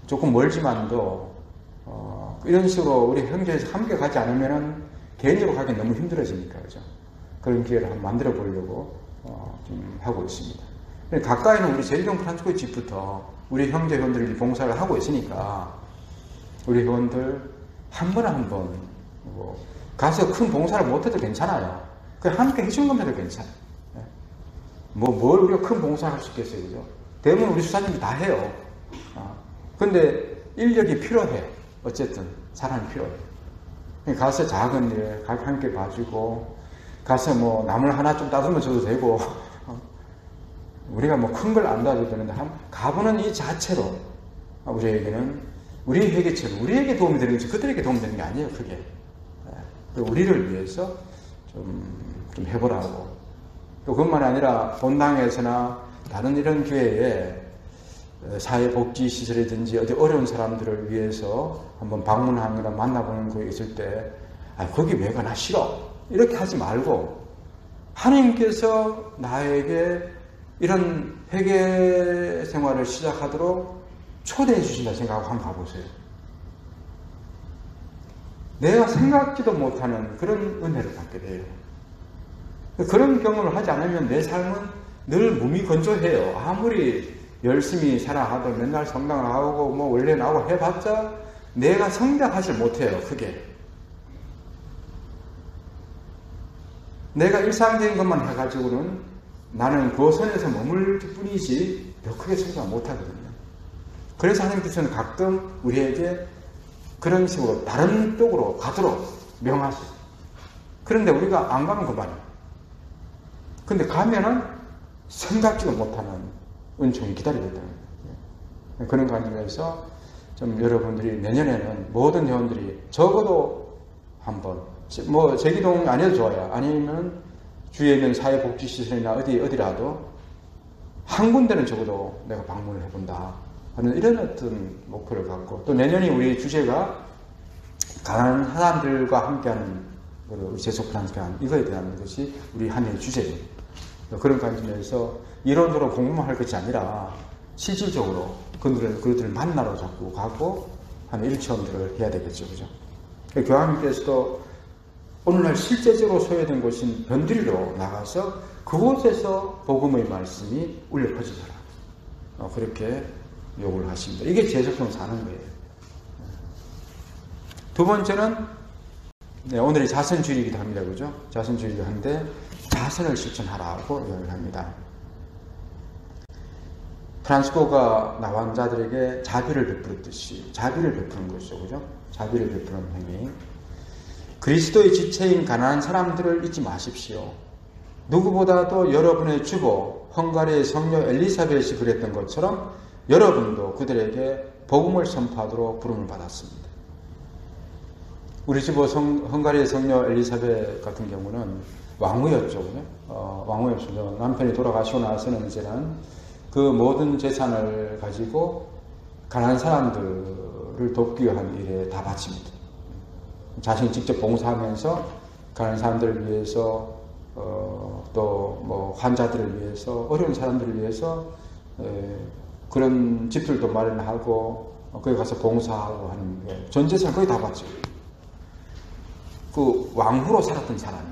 조금 멀지만도 이런 식으로 우리 형제에서 함께 가지 않으면 개인적으로 가기 너무 힘들어지니까 그죠? 그런 기회를 한번 만들어 보려고 좀 하고 있습니다. 가까이는 우리 제기동 프란시스코 집부터 우리 형제 회원들이 봉사를 하고 있으니까 우리 회원들 한 번에 한 번 가서 큰 봉사를 못해도 괜찮아요. 그냥 함께 해주는 것만 해도 괜찮아요. 뭘 우리가 큰 봉사를 할 수 있겠어요, 그죠? 대부분 우리 수사님이 다 해요. 근데 인력이 필요해. 어쨌든 사람이 필요해. 가서 작은 일 함께 봐주고 가서 나물 하나 좀 따듬어 줘도 되고 우리가 큰 걸 안 도와줘도 되는데 가보는 이 자체로 우리에게는 우리 회개처럼 우리에게 도움이 되는 것이 그들에게 도움이 되는 게 아니에요. 그게 우리를 위해서 좀 해보라고. 또 그것만 아니라 본당에서나 다른 이런 교회에 사회복지시설이든지 어디 어려운 사람들을 위해서 한번 방문하거나 만나보는 거 있을 때 거기 왜 가나 싫어 이렇게 하지 말고 하나님께서 나에게 이런 회개 생활을 시작하도록 초대해 주신다 생각하고 한번 가보세요. 내가 생각지도 못하는 그런 은혜를 받게 돼요. 그런 경험을 하지 않으면 내 삶은 늘 무미건조해요. 아무리 열심히 살아가도 맨날 성당을 하고 원래 나오고 해봤자 내가 성장하지 못해요. 크게. 내가 일상적인 것만 해가지고는 나는 그 선에서 머물 뿐이지 더 크게 성장 못하거든요. 그래서 하나님께서는 가끔 우리에게 그런 식으로 다른 쪽으로 가도록 명하세요. 그런데 우리가 안 가면 그만이에요. 근데 가면은 생각지도 못하는 은총이 기다리고 있다는 거예요. 그런 관점에서 좀 여러분들이 내년에는 모든 회원들이 적어도 한번, 뭐 제기동 안 해도 좋아요. 아니면 주위에 있는 사회복지시설이나 어디라도 한 군데는 적어도 내가 방문을 해본다 하는 이런 어떤 목표를 갖고, 또 내년이 우리 주제가 가난한 사람들과 함께하는 우리 제소 프랑스관, 이거에 대한 것이 우리 한 해의 주제예요. 그런 관점에서 이론적으로 공부만 할 것이 아니라 실질적으로 그들을 만나러 자꾸 가고 하는 일체험들을 해야 되겠죠. 그죠? 교황님께서도 오늘날 실제적으로 소외된 곳인 변두리로 나가서 그곳에서 복음의 말씀이 울려 퍼지더라. 그렇게 요구를 하십니다. 이게 제속성 사는 거예요. 두 번째는, 네, 오늘이 자선주일이기도 합니다. 그죠? 자선주일이기도 한데, 자선을 실천하라고 이야기를 합니다. 프란시스코가 나환자들에게 자비를 베풀었듯이 자비를 베푸는 것이죠. 그죠? 자비를 베푸는 행위. 그리스도의 지체인 가난한 사람들을 잊지 마십시오. 누구보다도 여러분의 주보 헝가리의 성녀 엘리사벳이 그랬던 것처럼 여러분도 그들에게 복음을 선포하도록 부름을 받았습니다. 우리 주보 헝가리의 성녀 엘리사벳 같은 경우는 왕후였죠. 왕후였죠. 남편이 돌아가시고 나서는 이제는 그 모든 재산을 가지고 가난한 사람들을 돕기 위한 일에 다 바칩니다. 자신이 직접 봉사하면서 가난한 사람들을 위해서, 또 뭐 환자들을 위해서, 어려운 사람들을 위해서 그런 집들도 마련하고 거기 가서 봉사하고 하는 게 전 재산 거의 다 바치고, 그 왕후로 살았던 사람이,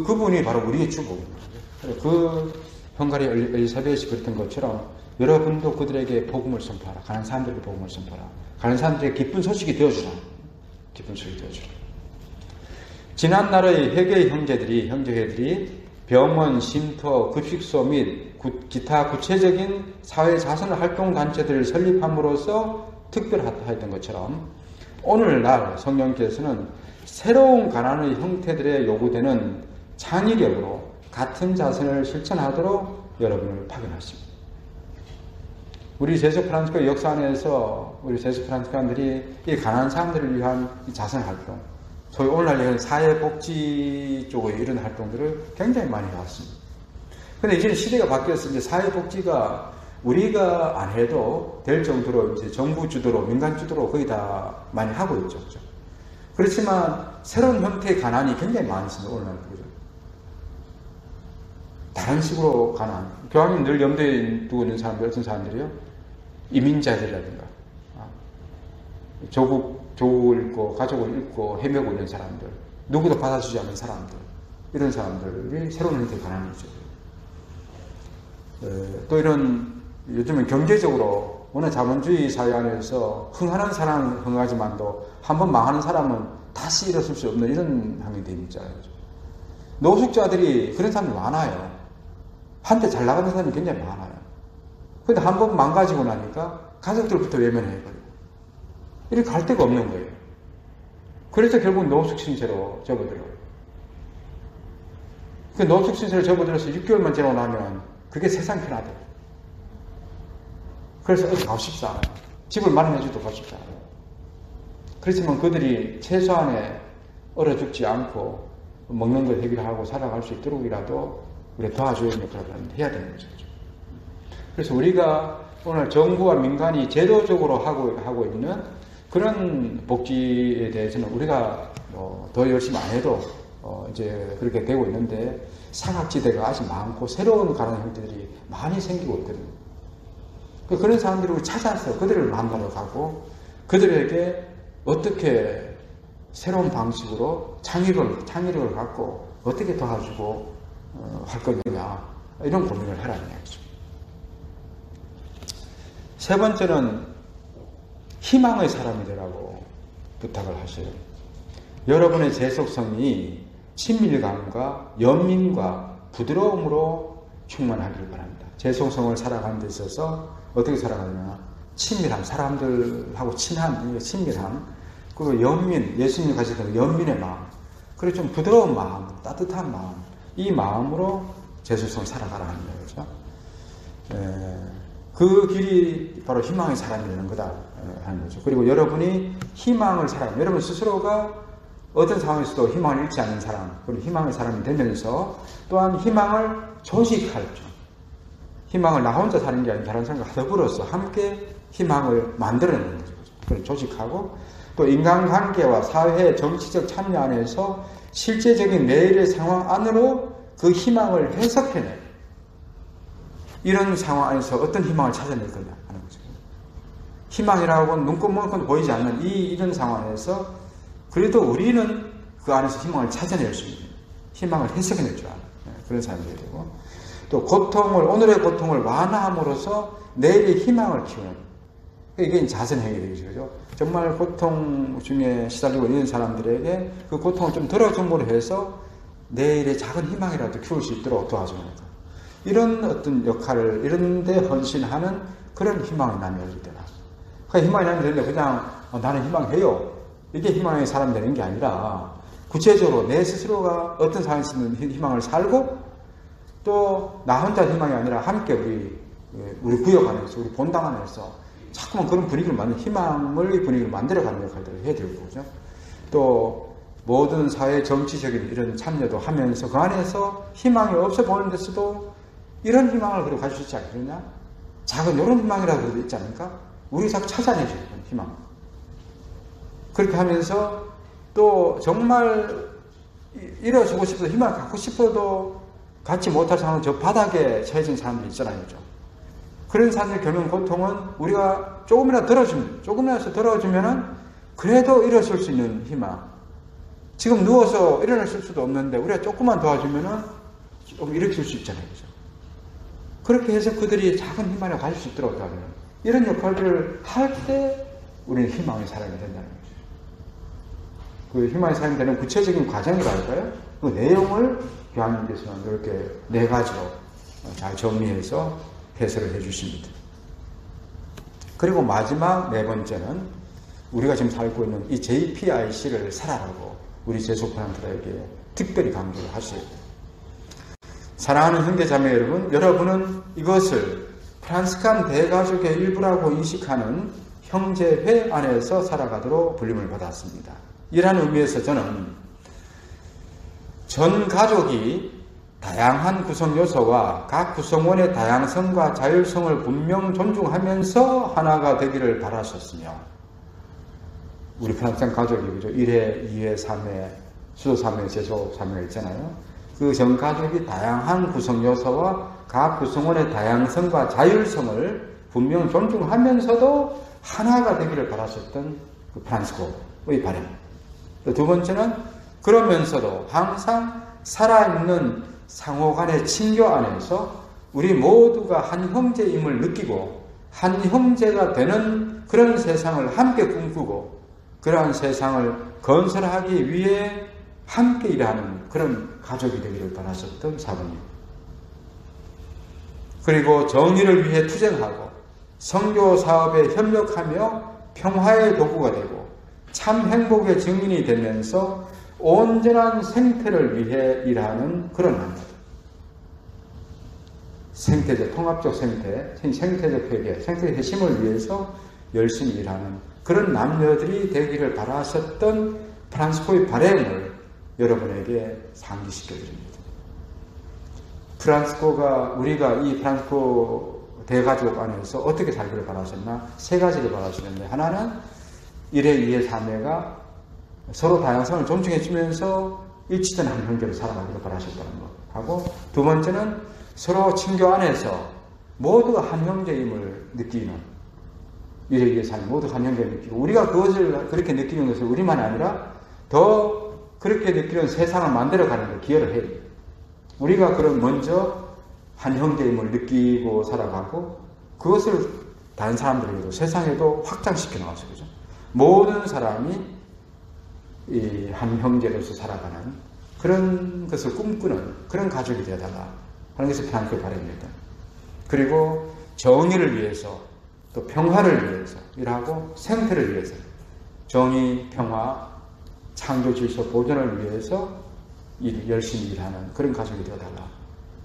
그분이 바로 우리의 주복입니다. 그 헝가리 엘리사벳이 그랬던 것처럼 여러분도 그들에게 복음을 선포하라. 가난한 사람들에게 복음을 선포하라. 가난한 사람들에게 기쁜 소식이 되어주라. 기쁜 소식이 되어주라. 지난날의 회계의 형제회들이 병원, 쉼터, 급식소 및 기타 구체적인 사회 자선 활동 단체들을 설립함으로써 특별하였던 것처럼 오늘날 성령께서는 새로운 가난의 형태들에 요구되는 창의력으로 같은 자선을 실천하도록 여러분을 파견하십니다. 우리 제수 프란시스코 역사 안에서 우리 제수 프란시스코인들이 이 가난한 사람들을 위한 이 자선 활동, 소위 오늘날 얘기하는 사회복지 쪽의 이런 활동들을 굉장히 많이 해왔습니다. 근데 이제 시대가 바뀌어서 이제 사회복지가 우리가 안 해도 될 정도로 이제 정부 주도로, 민간 주도로 거의 다 많이 하고 있죠. 그렇지만 새로운 형태의 가난이 굉장히 많습니다. 오늘날. 그죠? 다른 식으로 가난. 교황님 늘 염두에 두고 있는 사람들, 어떤 사람들이요? 이민자들이라든가, 조국을 잃고, 가족을 잃고, 헤매고 있는 사람들, 누구도 받아주지 않는 사람들, 이런 사람들이 새로운 형태의 가난이죠. 또 이런, 요즘은 경제적으로 워낙 자본주의 사회 안에서 흥하는 사람은 흥하지만도 한번 망하는 사람은 다시 일어설 수 없는 이런 환경이 되어 있잖아요. 노숙자들이 그런 사람이 많아요. 한때 잘 나가는 사람이 굉장히 많아요. 근데 한번 망가지고 나니까 가족들부터 외면해버려요. 이렇게 갈 데가 없는 거예요. 그래서 결국 노숙신세로 접어들어요. 그 노숙신세로 접어들어서 6개월만 지나고 나면 그게 세상 편하대. 그래서 어디 가고 싶지 않아요. 집을 마련해줘도 가고 싶지 않아요. 그렇지만 그들이 최소한의 얼어 죽지 않고 먹는 걸 해결하고 살아갈 수 있도록이라도 우리 도와줘야 하는 역할을 해야 되는 거죠. 그래서 우리가 오늘 정부와 민간이 제도적으로 하고 있는 그런 복지에 대해서는 우리가 더 열심히 안 해도 이제 그렇게 되고 있는데 사각지대가 아직 많고 새로운 가난 형태들이 많이 생기고 있거든요. 그런 사람들을 찾아서 그들을 만나러 가고 그들에게 어떻게 새로운 방식으로 창의력을 갖고 어떻게 도와주고 할 거냐 이런 고민을 하라는 얘기죠. 세 번째는 희망의 사람이 되라고 부탁을 하셔요. 여러분의 재속성이 친밀감과 연민과 부드러움으로 충만하기를 바랍니다. 재속성을 살아가는 데 있어서 어떻게 살아가느냐, 친밀함, 사람들하고 친밀함, 그리고 연민, 예수님이 가지던 연민의 마음, 그리고 좀 부드러운 마음, 따뜻한 마음, 이 마음으로 재수성을 살아가라 하는 거죠. 그 길이 바로 희망의 사람이 되는 거다 하는 거죠. 그리고 여러분이 희망을 살아가면, 여러분 스스로가 어떤 상황에서도 희망을 잃지 않는 사람, 그리고 희망의 사람이 되면서 또한 희망을 조직할 줄, 희망을 나 혼자 사는 게 아니라 다른 사람과 더불어서 함께 희망을 만들어내는 거죠. 그걸 조직하고 또 인간관계와 사회 정치적 참여 안에서 실제적인 내일의 상황 안으로 그 희망을 해석해내. 이런 상황 안에서 어떤 희망을 찾아낼 거냐 하는 거죠. 희망이라고 눈꽃만큼 보이지 않는 이런 상황에서 그래도 우리는 그 안에서 희망을 찾아낼 수 있는, 희망을 해석해낼 줄 아는 그런 사람이 되야 되고, 또 오늘의 고통을 완화함으로써 내일의 희망을 키우는, 이게 자선행위 되죠. 정말 고통 중에 시달리고 있는 사람들에게 그 고통을 좀 덜어줌으로 해서 내일의 작은 희망이라도 키울 수 있도록 도와주는 것. 이런 어떤 역할을 이런 데 헌신하는 그런 희망의 남이 열릴 때나. 그 희망의 남이 되는데 그냥 나는 희망해요. 이게 희망의 사람이 되는 게 아니라 구체적으로 내 스스로가 어떤 상황에서 희망을 살고 또 나 혼자 희망이 아니라 함께 우리 구역 안에서, 우리 본당 안에서 자꾸만 그런 분위기를 희망의 분위기를 만들어가는 역할들을 해야 되고, 그죠? 또 모든 사회 정치적인 이런 참여도 하면서 그 안에서 희망이 없어 보이는 데서도 이런 희망을 그리고 가질 수 있지 않겠느냐? 작은 이런 희망이라도 있지 않을까? 우리 자꾸 찾아내죠, 희망. 그렇게 하면서 또 정말 이뤄주고 싶어서 희망을 갖고 싶어도 갖지 못할 상황은 저 바닥에 처해진 사람들이 있잖아요, 그죠? 그런 사람들 겪는 고통은 우리가 조금이라도 들어주면은 그래도 일어설 수 있는 희망. 지금 누워서 일어날 수도 없는데 우리가 조금만 도와주면은 조금 일으킬 수 있잖아요, 그죠? 그렇게 해서 그들이 작은 희망을 가질 수 있도록 하면 이런 역할들을 할 때 우리는 희망의 사람이 된다는 거죠. 그 희망의 사람이 되는 구체적인 과정이랄까요? 그 내용을 교황님께서는 이렇게 4가지로 잘 정리해서 해설을 해주십니다. 그리고 마지막 4번째는 우리가 지금 살고 있는 이 JPIC를 살아라고 우리 제소프란트들에게 특별히 강조를 하셔야 돼요. 사랑하는 형제자매 여러분, 여러분은 이것을 프란스칸 대가족의 일부라고 인식하는 형제회 안에서 살아가도록 불림을 받았습니다. 이러한 의미에서 저는 전 가족이 다양한 구성 요소와 각 구성원의 다양성과 자율성을 분명 존중하면서 하나가 되기를 바라셨으며, 우리 프란스칸 가족이 그죠? 1회, 2회, 3회, 수도 3회, 제소 3회가 있잖아요. 그 전 가족이 다양한 구성 요소와 각 구성원의 다양성과 자율성을 분명 존중하면서도 하나가 되기를 바라셨던 그 프란시스코의 바람. 두 번째는 그러면서도 항상 살아있는 상호 간의 친교 안에서 우리 모두가 한 형제임을 느끼고 한 형제가 되는 그런 세상을 함께 꿈꾸고 그러한 세상을 건설하기 위해 함께 일하는 그런 가족이 되기를 바라셨던 사부님. 그리고 정의를 위해 투쟁하고 선교 사업에 협력하며 평화의 도구가 되고 참 행복의 증인이 되면서 온전한 생태를 위해 일하는 그런 남자들. 생태적, 통합적 생태, 생태적 회개, 생태적 핵심을 위해서 열심히 일하는 그런 남녀들이 되기를 바라셨던 프란시스코의 바램을 여러분에게 상기시켜드립니다. 프란시스코가, 우리가 이 프란시스코 대가족 안에서 어떻게 살기를 바라셨나? 3가지를 바라셨는데, 하나는 1회, 2회, 3회가 서로 다양성을 존중해주면서 일치된 한 형제로 살아가기를 바라셨다는 것 하고, 두 번째는 서로 친교 안에서 모두가 한 형제임을 느끼는 1회, 2회, 3회 모두 한 형제임을 느끼고, 우리가 그것을 그렇게 느끼는 것은 우리만이 아니라 더 그렇게 느끼는 세상을 만들어가는 데 기여를 해요. 우리가 그럼 먼저 한 형제임을 느끼고 살아가고 그것을 다른 사람들에게도 세상에도 확장시켜 나가죠. 그죠? 모든 사람이 이 한 형제로서 살아가는 그런 것을 꿈꾸는 그런 가족이 되어달라 하는 것이 프란시스코의 바람입니다. 그리고 정의를 위해서 또 평화를 위해서 일하고 생태를 위해서 정의, 평화, 창조 질서 보존을 위해서 열심히 일하는 그런 가족이 되어달라.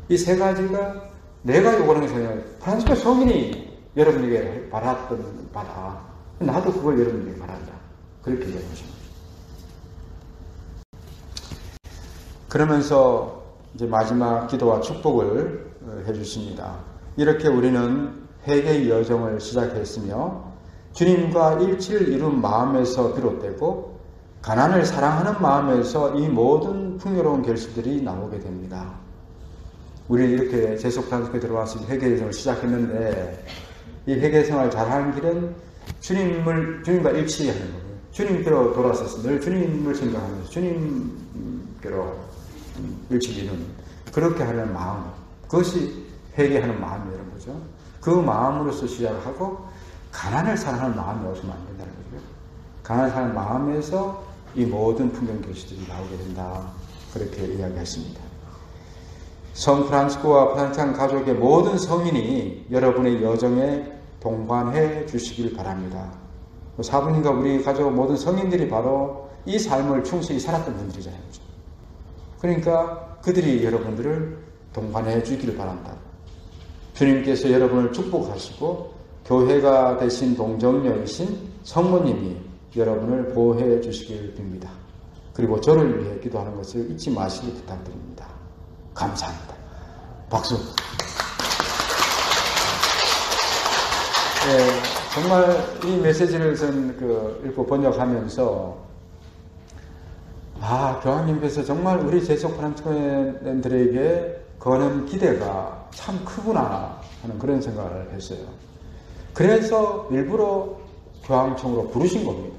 이 세 가지가 내가 요구하는 것은 프란치스코 성인이 여러분에게 바랐던 바다. 나도 그걸 여러분에게 바란다. 그렇게 얘기하는 것입니다. 그러면서 이제 마지막 기도와 축복을 해주십니다. 이렇게 우리는 회개의 여정을 시작했으며 주님과 일치를 이룬 마음에서 비롯되고 가난을 사랑하는 마음에서 이 모든 풍요로운 결실들이 나오게 됩니다. 우리는 이렇게 제속단속에 들어와서 회개 여정을 시작했는데 이 회개 생활을 잘하는 길은 주님과 일치하는 거예요. 주님께로 돌아서서 늘 주님을 생각하면서 주님께로 일치를 이루는 그렇게 하는 마음, 그것이 회개하는 마음이라는 거죠. 그 마음으로서 시작하고 가난을 사랑하는 마음이 없으면 안 된다는 거죠. 가난을 사랑하는 마음에서 이 모든 풍경 결실들이 나오게 된다. 그렇게 이야기했습니다. 성 프란치스코와 프란치스칸 가족의 모든 성인이 여러분의 여정에 동반해 주시길 바랍니다. 사부님과 우리 가족 모든 성인들이 바로 이 삶을 충실히 살았던 분들이잖아요. 그러니까 그들이 여러분들을 동반해 주기를 바란다. 주님께서 여러분을 축복하시고 교회가 되신 동정녀이신 성모님이 여러분을 보호해 주시길 빕니다. 그리고 저를 위해 기도하는 것을 잊지 마시기 부탁드립니다. 감사합니다. 박수. 네, 정말 이 메시지를 읽고 번역하면서 교황님께서 정말 우리 제속 프란치스칸들에게 거는 기대가 참 크구나 하는 그런 생각을 했어요. 그래서 일부러 교황청으로 부르신 겁니다.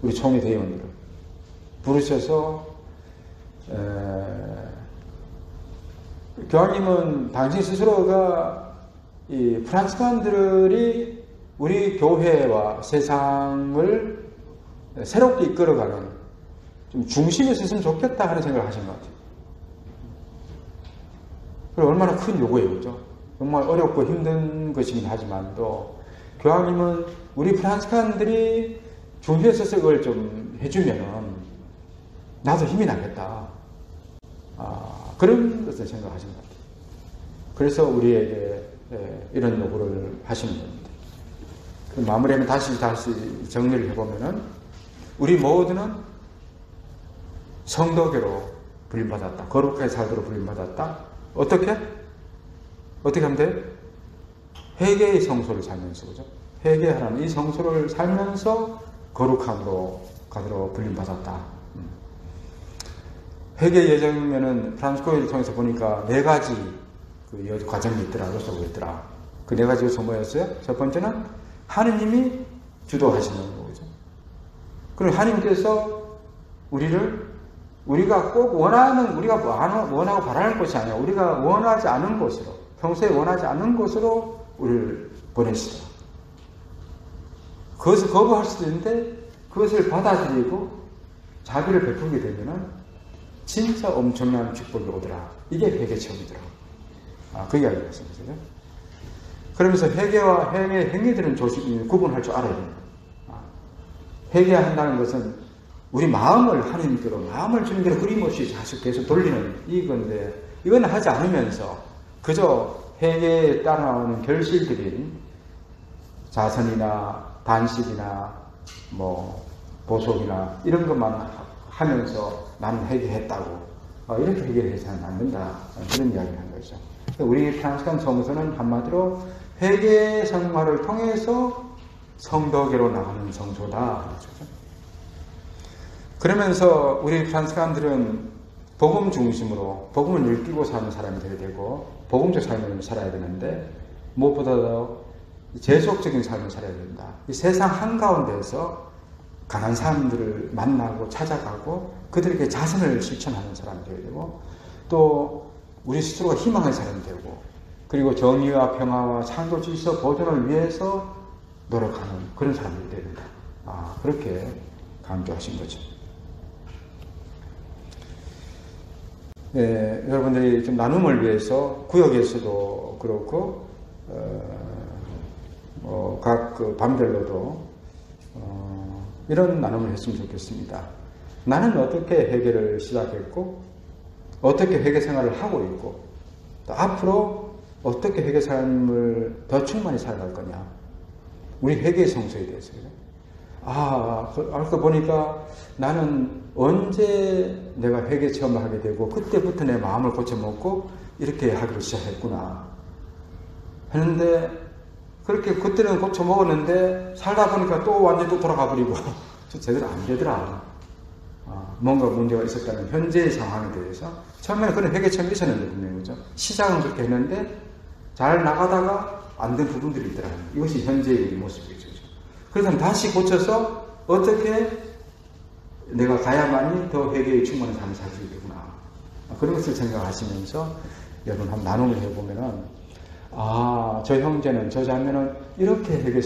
우리 총회 대의원들을 부르셔서 교황님은 당신 스스로가 이 프란치스칸들이 우리 교회와 세상을 새롭게 이끌어가는 좀 중심에 있었으면 좋겠다 하는 생각을 하신 것 같아요. 그리고 얼마나 큰 요구예요, 그죠? 정말 어렵고 힘든 것이긴 하지만 또 교황님은 우리 프란치스칸들이 중심에 있어서 그걸 좀 해주면은 나도 힘이 나겠다. 그런 것을 생각하신 것 같아요. 그래서 우리에게 이런 요구를 하시는 겁니다. 그 마무리하면 다시 정리를 해보면은 우리 모두는 성도계로 불림받았다. 거룩하게 살도록 불림받았다. 어떻게 하면 돼? 회개의 성소를 살면서, 그죠? 회개하라는 이 성소를 살면서 거룩함으로 가도록 불림받았다. 회개 예정이면은 프란치스코를 통해서 보니까 4가지 그 과정이 있더라. 요소가 있더라. 그 4가지 요소 뭐였어요? 첫 번째는 하느님이 주도하시는 거죠. 그리고 하느님께서 우리가 꼭 우리가 원하고 바라는 것이 아니라 우리가 원하지 않은 곳으로, 평소에 원하지 않는 곳으로 우리를 보내시더라. 그것을 거부할 수도 있는데 그것을 받아들이고 자비를 베풀게 되면은 진짜 엄청난 축복이 오더라. 이게 회개 체험이더라. 그 이야기였습니다. 그러면서 회개와 회개의 행위들은 구분할 줄 알아야 됩니다. 회개한다는 것은 우리 마음을 하나님께로, 마음을 주님께로 끊임없이 계속 돌리는 이건데, 이건 하지 않으면서 그저 회개에 따라오는 결실들인 자선이나 단식이나 보속이나 이런 것만 하면서 나는 회개했다고 이렇게 회개를 해서는 안 된다. 그런 이야기를 한 거죠. 우리 프란치스칸 성서는 한마디로 회개 생활을 통해서 성도계로 나가는 성소다. 그러면서 우리 프란치스칸들은 복음 중심으로 복음을 느끼고 사는 사람이 되어야 되고 복음적 삶을 살아야 되는데 무엇보다도 제속적인 삶을 살아야 된다. 이 세상 한가운데에서 강한 사람들을 만나고 찾아가고 그들에게 자선을 실천하는 사람이 되어야 되고 또 우리 스스로가 희망의 사람이 되고 그리고 정의와 평화와 창조 질서 보존을 위해서 노력하는 그런 사람이 되어야 된다. 그렇게 강조하신 거죠. 네, 여러분들이 좀 나눔을 위해서 구역에서도 그렇고 각 그 반별로도 이런 나눔을 했으면 좋겠습니다. 나는 어떻게 회개를 시작했고 어떻게 회개 생활을 하고 있고 또 앞으로 어떻게 회개 삶을 더 충만히 살아갈 거냐. 우리 회개의 성소에 대해서요. 알고 보니까 나는 언제 내가 회개 체험을 하게 되고 그때부터 내 마음을 고쳐먹고 이렇게 하기로 시작했구나 했는데 그렇게 그때는 고쳐먹었는데 살다 보니까 또 완전히 또 돌아가 버리고 제대로 안 되더라. 뭔가 문제가 있었다는 현재의 상황에 대해서 처음에는 그런 회개 체험이 있었는데 분명히 그죠? 시작은 그렇게 했는데 잘 나가다가 안 된 부분들이 있더라고요. 이것이 현재의 우리 모습이죠. 그래서 다시 고쳐서 어떻게 내가 가야만이 더 회개의 충만한 삶을 살 수 있겠구나. 그런 것을 생각하시면서 여러분 한번 나눔을 해보면은 저 형제는 저 자매는 이렇게 회개